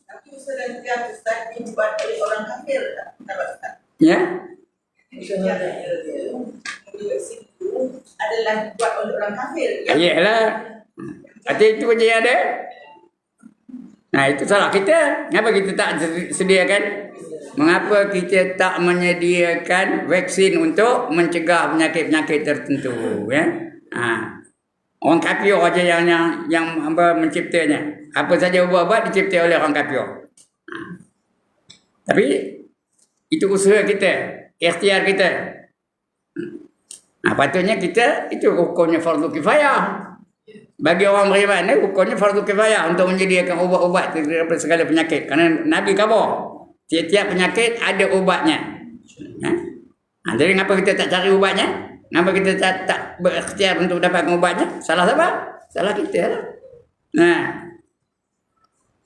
B: Tapi usaha dan ikhtiar Ustaz dibuat oleh orang kafir tak?
A: Ya.
B: Usaha dan ikhtiar vaksin itu adalah dibuat oleh orang kafir.
A: Iyalah. Hati itu je ada. Itu salah kita. Kenapa kita tak sediakan? Mengapa kita tak menyediakan vaksin untuk mencegah penyakit-penyakit tertentu ya? Orang kafir aja yang menciptanya. Apa saja ubat-ubat dicipta oleh orang kafir. Tapi itu usaha kita, ikhtiar kita. Patutnya kita itu hukumnya fardu kifayah. Bagi orang beriman ni hukumnya fardu kifayah untuk menyediakan ubat-ubat daripada segala penyakit. Kerana Nabi khabar tiap-tiap penyakit ada ubatnya. Jadi kenapa kita tak cari ubatnya? Kenapa kita tak berikhtiar untuk dapatkan ubatnya? Salah siapa? Salah kita lah.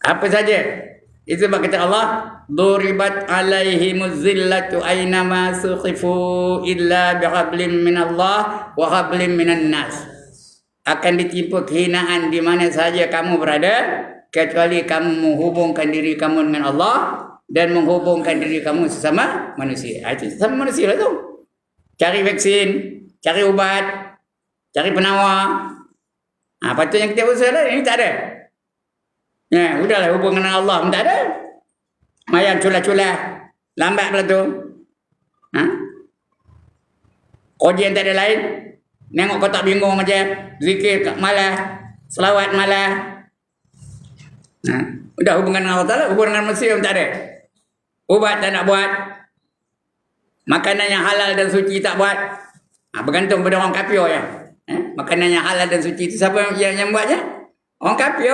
A: Apa saja? Itu sebab kata Allah, duribat alaihimuz zillatu aynama suqifu illa bihablin minallah wa hablin minan nas. Akan ditimpa kehinaan di mana saja kamu berada, kecuali kamu menghubungkan diri kamu dengan Allah dan menghubungkan diri kamu sesama manusia. Itu sesama manusia lah tu. Cari vaksin, cari ubat, cari penawar. Patutnya kita usaha lah. Ini tak ada. Udahlah hubungan dengan Allah pun tak ada. Mayang culah-culah. Lambat pula tu. Ujian tak ada lain. Nengok kau tak bingung macam zikir malah, selawat malah. Udah hubungan dengan Allah Ta'ala, hubungan dengan manusia pun tak ada. Ubat tak nak buat. Makanan yang halal dan suci tak buat. Bergantung pada orang kafir ya. Makanan yang halal dan suci itu siapa yang buatnya? Orang kafir.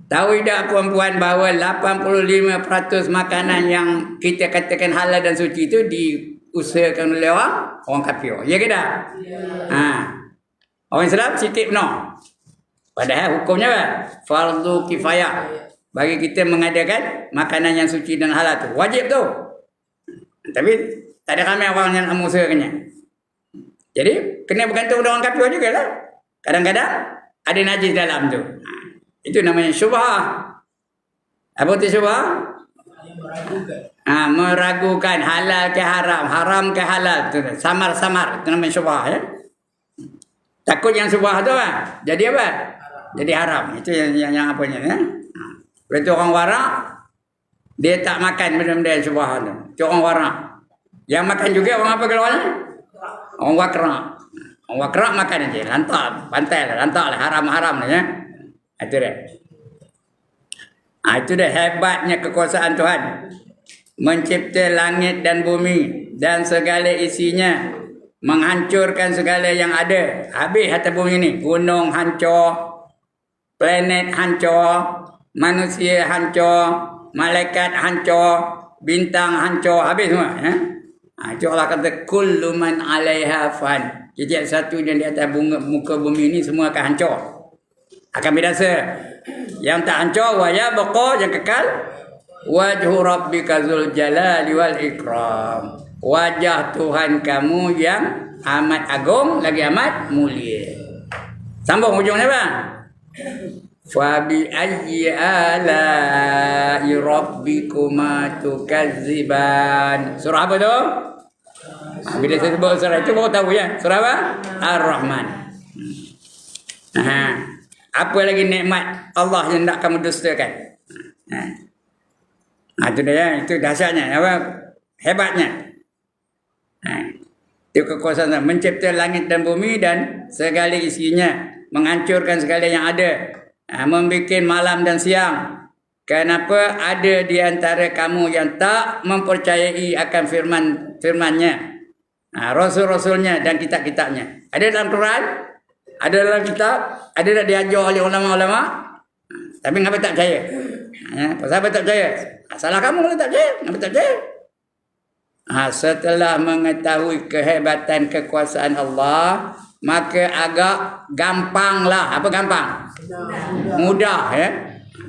A: Tahu tak puan-puan bahawa 85% makanan yang kita katakan halal dan suci itu diusahakan oleh orang kafir. Ya ke tak? Ha. Orang Islam sikit benar. Padahal hukumnya apa? Fardu kifayah. Bagi kita mengadakan makanan yang suci dan halal tu. Wajib tu. Tapi tak ada ramai orang yang mengusahakannya. Jadi kena bergantung dengan orang kafir juga lah. Kadang-kadang ada najis dalam tu. Itu namanya syubhah. Apa tu syubhah? Meragukan halal ke haram, haram ke halal. Samar-samar. Itu namanya syubhah ya. Takut yang syubhah tu apa? Jadi apa? Jadi haram. Itu yang apanya ya. Berarti orang warak dia tak makan benda-benda yang syubhah tu. Itu orang warak. Yang makan juga orang apa keluarnya? Orang wakrak. Orang wakrak makan aja. Lantak. Pantai lah. Lantak lah. Haram-haram lah ya. Itu dia. Itu dia hebatnya kekuasaan Tuhan. Mencipta langit dan bumi dan segala isinya. Menghancurkan segala yang ada. Habis atas bumi ni. Gunung hancur. Planet hancur. Manusia hancur. Malaikat hancur. Bintang hancur. Habis semua. Ya? Itu Allah kata kullu man 'alaiha fan. Jadi satu yang di atas muka bumi ini semua akan hancur. Akan binasa. Yang tak hancur wa yabqa, yang kekal wajhu rabbika dzul jalali wal ikram. Wajah Tuhan kamu yang amat agung lagi amat mulia. Sambung hujungnya bang. Fa bi ayyi ala'i rabbikuma tukadziban. Surah apa tu? Bila saya sebut surah itu baru tahu ya. Surah apa? Ar-Rahman. Apa lagi nikmat Allah yang nak kamu dustakan? Itu dia, itu dahsyatnya, apa? Hebatnya. Itu kekuasaan mencipta langit dan bumi dan segala isinya, menghancurkan segala yang ada, membuat malam dan siang. Kenapa ada di antara kamu yang tak mempercayai akan firman-nya, rasul-rasulnya dan kitab-kitabnya? Ada dalam Quran? Ada dalam kitab, ada dah diajar oleh ulama-ulama, tapi ngapa tak percaya? Pasal apa tak percaya? Salah kamu kalau tak percaya, ngapa tak percaya? Setelah mengetahui kehebatan kekuasaan Allah, maka agak gampanglah. Apa gampang? Mudah ya.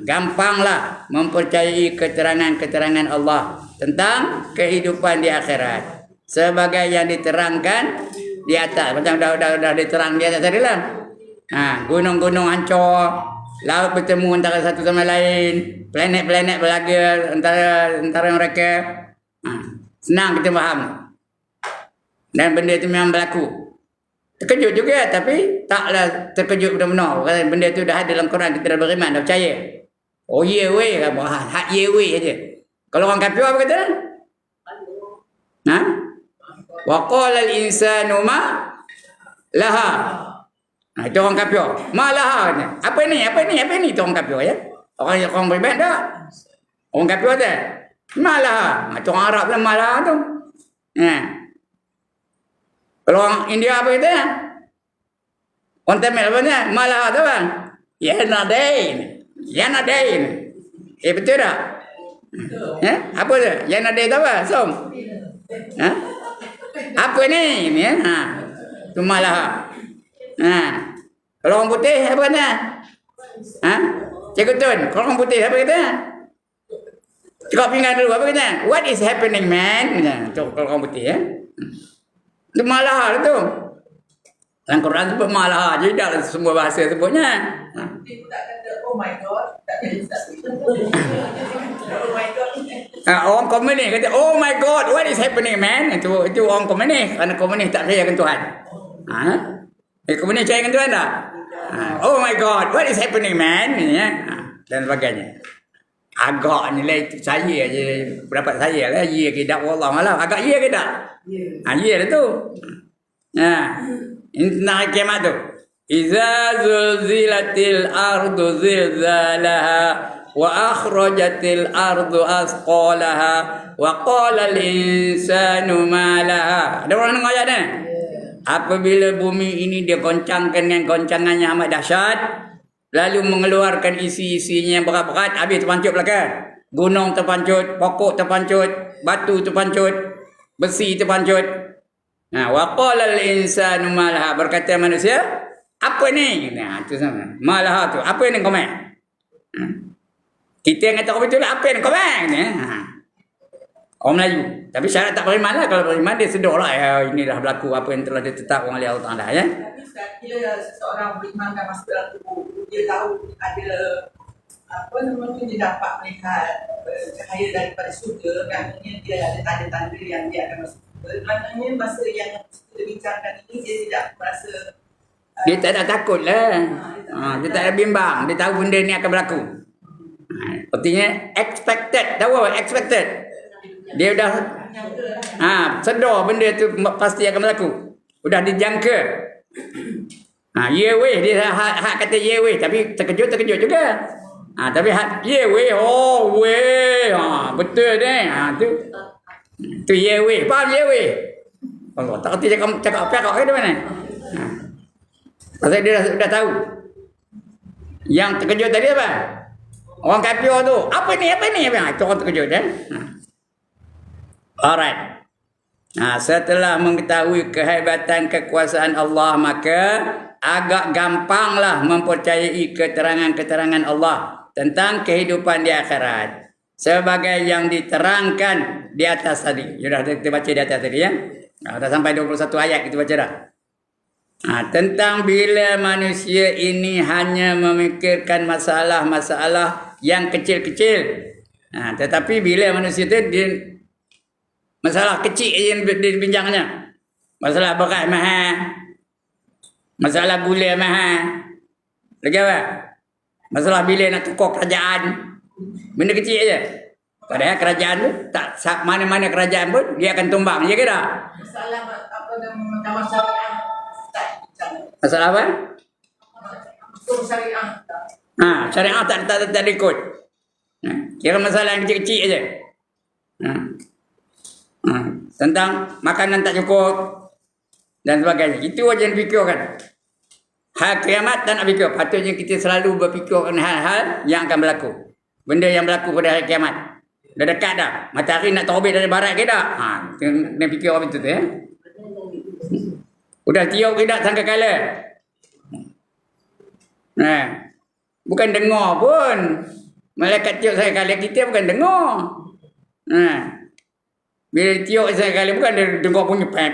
A: Gampanglah mempercayai keterangan-keterangan Allah tentang kehidupan di akhirat. Sebagai yang diterangkan di atas, macam dah diterang di atas tadi lah. Gunung-gunung hancur, laut bertemu antara satu sama lain, planet-planet berlaga antara mereka. Senang kita faham. Dan benda itu memang berlaku. Terkejut juga, tapi taklah terkejut benar-benar. Kerana benda itu dah ada dalam Quran, kita dah beriman, dah percaya. Oh ye weh, hak ye weh aja. Kalau orang kafir apa kata? Wa qala al-insanu ma laha. Itu orang kafir. Ma laha. Apa ni? Itu orang kafir ya. Orang beriman tak? Orang kafir tak? Ma laha. Itu orang Arab lah ma laha tu. Kalau orang India apa kata? Orang Tamil apa ni? Ma laha tu bang. Yanadain. Betul tak? Apa tu? Yanadain tu apa? Som. Apa ni? Tu malah. Kalau orang putih apa kata? Cikgu Tun, kalau orang putih apa kata? Cakap pinggan dulu apa kata? What is happening man? Tu kalau orang putih ya. Tu malah tu. Dalam Quran sebut malah, jadi tak semua bahasa sebutnya.
B: Dia tak kata oh my god, tak ada ustaz. Oh my god.
A: Orang komunis kata oh my god, what is happening man? Itu orang komunis, kerana komunis tak percaya dengan Tuhan. Komunis percaya dengan Tuhan tak? Oh my god, what is happening man? Dan sebagainya. Agak nilai saya aja, pendapat saya lah, ya ke tak, wallah malam. Agak ya ke tak? Ya lah tu. Nah, kiamat tu. Iza zulzilatil ardu zilzalaha wa akhrajatil ardu asqalaha wa qala al insanu ma laha. Ada orang dengar ayat ni? Apabila bumi ini dia goncangkan dengan goncangannya amat dahsyat, lalu mengeluarkan isi-isinya yang berat-berat, habis terpancut belakang. Gunung terpancut, pokok terpancut, batu terpancut, besi terpancut. Wa qala al-insanu ma laha, berkata manusia, apa ni? Itu sama. Ma laha tu, apa ni komen? Kita yang kata komen tu apa ni komen? Orang Melayu. Tapi syarat tak beriman lah. Kalau beriman dia sedar lah. Ya, inilah berlaku apa yang telah ditetapkan oleh Allah Ta'ala. Ya?
B: Tapi bila seseorang beriman dan masuk dalam tubuh, dia tahu ada apa namanya, dia dapat melihat cahaya daripada surga, maknanya dia ada tanda-tanda yang dia akan masuk surga. Maknanya masa yang kita bincangkan ini dia tidak merasa
A: Dia tak ada takut lah. Dia tak ada bimbang. Dia tahu benda ni akan berlaku. Artinya expected. Tahu apa? Expected. Dia dah sedar benda tu pasti akan berlaku. Sudah dijangka. Ya weh, dia hak kata ya weh, tapi terkejut juga. Tapi hak ya weh, oh weh. Betul deh. Tu ya weh. Faham ya weh? Allah tak kerti cakap apa ke mana? Pasal dia dah tahu. Yang terkejut tadi apa? Orang kafir tu. Apa ni? Itu orang terkejut kan? Alright. Setelah mengetahui kehebatan kekuasaan Allah, maka agak gampanglah mempercayai keterangan-keterangan Allah tentang kehidupan di akhirat sebagai yang diterangkan di atas tadi. Sudah kita baca di atas tadi ya. Dah sampai 21 ayat kita baca dah. Tentang bila manusia ini hanya memikirkan masalah-masalah yang kecil-kecil. Tetapi bila manusia itu masalah kecil yang dibincangnya. Masalah berat mahal. Masalah gula mahal. Lagi apa? Masalah bila nak tukar kerajaan. Benda kecil aja. Padahal kerajaan tu tak mana-mana kerajaan pun dia akan tumbang, ya ke tak?
B: masalah apa nama syariah.
A: Masalah apa?
B: Hukum syariah.
A: Syariah tak ikut. Kira masalah yang kecil-kecil aja. Tentang makanan tak cukup dan sebagainya. Itu aja yang dipikirkan. Hal kiamat tak nak fikir. Patutnya kita selalu berfikirkan hal-hal yang akan berlaku. Benda yang berlaku pada hari kiamat. Dah dekat dah. Matahari nak terbit dari barat ke tak? Kena fikir apa itu tu ya. Udah tiup ke tak sangka kala? Bukan dengar pun. Malaikat tiup sangka kala, kita bukan dengar. Bila tiup sangka kala bukan dengar punya pe,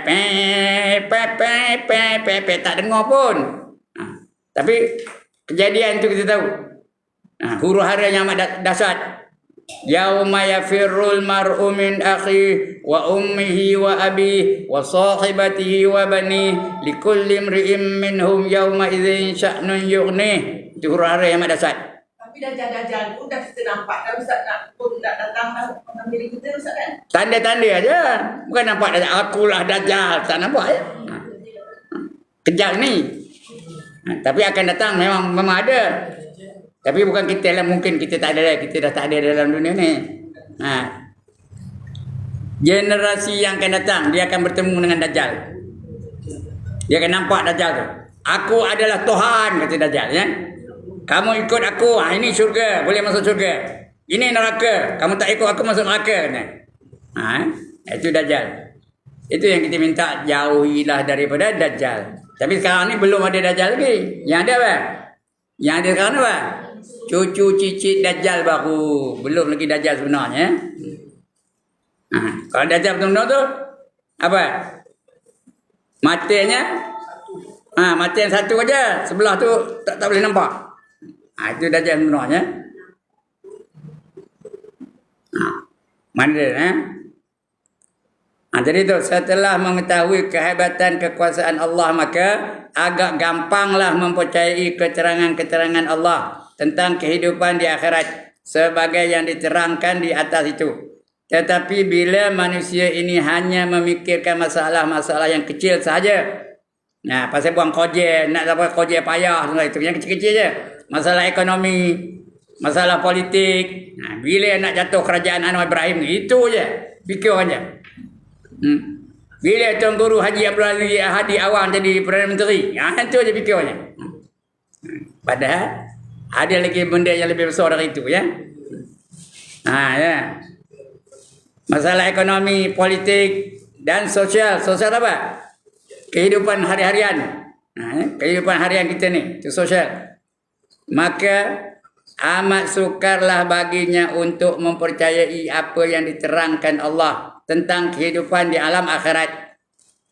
A: tak dengar pun. Tapi kejadian tu kita tahu. Huru hara yang amat dahsyat. Yauma yafirrul mar'u min akhi wa ummihi wa abi wa sahibatihi wa bani likulli imri'in minhum yauma idzin sya'nun yughni. Itu huru hara yang amat dahsyat.
B: Tapi dajjal tu dah kita nampak dah, Ustaz nak datang mengambil kita Ustaz kan?
A: Tanda-tanda aja. Bukan nampak dajjal. Akulah dajjal. Tak nampak ya. Kejap ni. Tapi akan datang memang ada. Tapi bukan kita lah, mungkin kita tak ada, kita dah tak ada dalam dunia ni. Generasi yang akan datang, dia akan bertemu dengan Dajjal. Dia akan nampak Dajjal tu. Aku adalah Tuhan, kata Dajjal ya. Kamu ikut aku, ini syurga, boleh masuk syurga. Ini neraka, kamu tak ikut aku masuk neraka. Itu Dajjal. Itu yang kita minta, jauhilah daripada Dajjal. Tapi sekarang ni belum ada Dajjal lagi. Yang ada apa? Yang ada sekarang apa? Cucu cicit Dajjal baru. Belum lagi Dajjal sebenarnya. Kalau Dajjal betul-betul tu apa? Matanya mata yang satu aja, sebelah tu tak boleh nampak. Itu Dajjal sebenarnya. Mana dia jadi tu setelah mengetahui kehebatan kekuasaan Allah, maka agak gampanglah mempercayai keterangan-keterangan Allah tentang kehidupan di akhirat sebagai yang diterangkan di atas itu. Tetapi bila manusia ini hanya memikirkan masalah-masalah yang kecil saja, pasal buang koja, nak dapat koja payah, itu yang kecil-kecil je. Masalah ekonomi, masalah politik, bila nak jatuh kerajaan Anwar Ibrahim, itu je fikir aja. Bila Tuan Guru Haji Abdul Aziz Hadi Awang jadi Perdana Menteri, itu je fikirnya. Padahal Ada lagi benda yang lebih besar dari itu, ya. Ya. Masalah ekonomi, politik dan sosial. Sosial apa? Kehidupan hari-harian. Kehidupan harian kita ni, itu sosial. Maka amat sukarlah baginya untuk mempercayai apa yang diterangkan Allah tentang kehidupan di alam akhirat,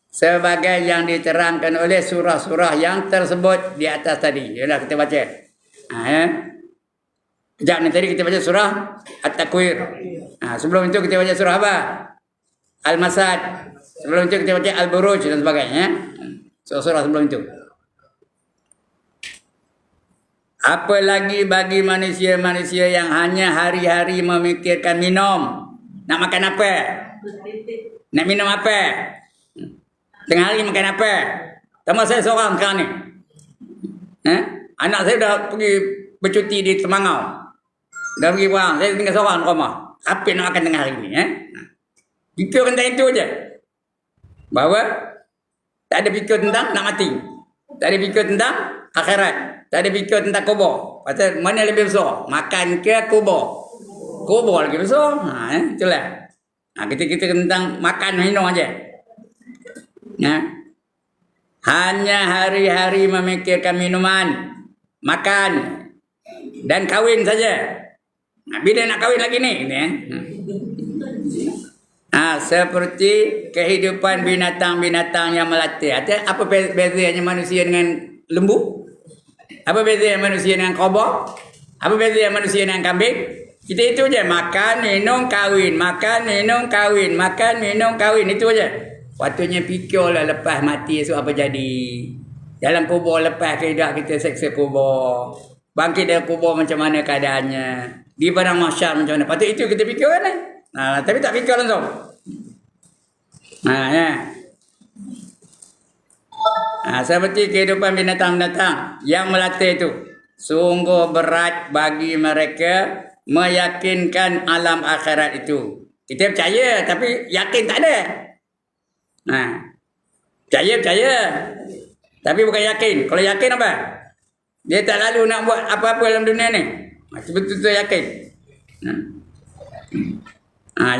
A: sebagai yang diterangkan oleh surah-surah yang tersebut di atas tadi. Yalah, kita baca. Ya. Sekejap ni tadi kita baca surah At-Takwir. Sebelum itu kita baca surah apa? Al-Masad. Sebelum itu kita baca Al-Buruj dan sebagainya. Surah-surah sebelum itu. Apalagi bagi manusia-manusia yang hanya hari-hari memikirkan minum. Nak makan apa? Nak minum apa? Tengah hari makan apa? Tambah saya seorang sekarang ni. Anak saya dah pergi bercuti di Temangau. Dah pergi perang. Saya tinggal seorang di rumah. Apa nak makan tengah hari ni? Fikir tentang itu je. Bahawa tak ada fikir tentang nak mati. Tak ada fikir tentang akhirat. Tak ada fikir tentang kubur. Pasal mana lebih besar? Makan ke kubur? Kubur lagi besar. Itulah. Kita tentang makan minum aja. Hanya hari-hari memikirkan minuman, makan dan kahwin saja. Bila nak kahwin lagi ni? Seperti kehidupan binatang-binatang yang melata. Apa bezanya manusia dengan lembu? Apa bezanya manusia dengan kobra? Apa bezanya manusia dengan kambing? Kita itu je, makan, minum, kahwin, makan, minum, kahwin, makan, minum, kahwin, itu je. Waktunya fikirlah lepas mati esok apa jadi. Dalam kubur lepas kehidupan kita seksa kubur. Bangkit dari kubur macam mana keadaannya. Di padang mahsyar macam mana. Patut itu kita fikirkan lah. Tapi tak fikir langsung. Seperti kehidupan binatang-binatang yang melata itu. Sungguh berat bagi mereka meyakinkan alam akhirat itu. Kita percaya tapi yakin tak ada. Percaya. Tapi bukan yakin. Kalau yakin apa? Dia tak lalu nak buat apa-apa dalam dunia ni. Betul-betul yakin.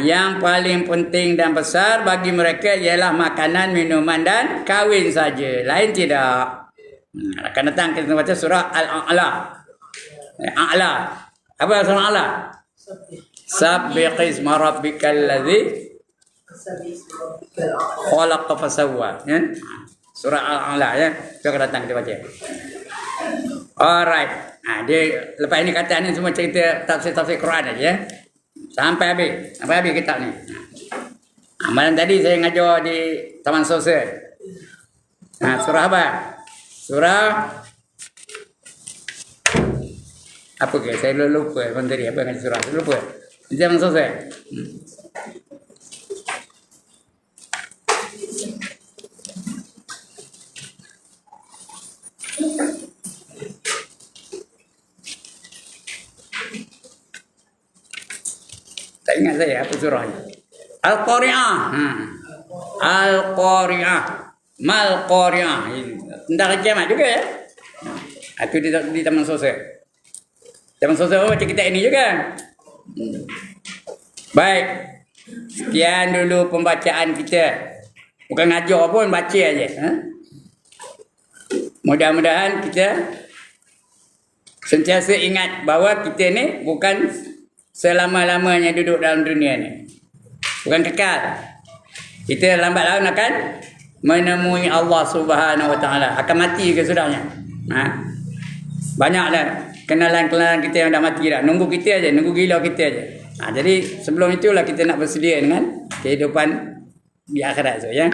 A: Yang paling penting dan besar bagi mereka ialah makanan, minuman dan kahwin saja. Lain tidak. Akan datang kita baca surah Al-A'la. A'la. Apa surah A'la? Sabbiqisma rabbikal ladzi khalaqa fasawwa. Surah Al-A'la, ya. Kita akan datang kita baca. Alright. Dia lepas ini kata ni semua cerita tafsir Quran aja, ya. Sampai habis kitab ni. Malam tadi saya ngajar di Taman Sosial. Surah apa? Surah apa ke? Saya lupa tadi apa ngajar surah. Saya lupa. Di Taman Sosial. Tak ingat saya apa surahnya. Al-Qari'ah. Al-Qari'ah. Mal-Qari'ah. Tentang kiamat juga, ya. Itu di Taman Sosial. Taman Sosial baca kitab ini juga. Baik. Sekian dulu pembacaan kita. Bukan ngajar pun, baca aja. Mudah-mudahan kita sentiasa ingat bahawa kita ni bukan selama-lamanya duduk dalam dunia ni. Bukan kekal. Kita lambat laun akan menemui Allah Subhanahu Wa Taala. Akan mati ke sudahnya. Banyaklah kenalan-kenalan kita yang dah mati dah. Nunggu kita aja, nunggu gila kita aja. Jadi sebelum itulah kita nak bersedia dengan kehidupan di akhirat tu, ya.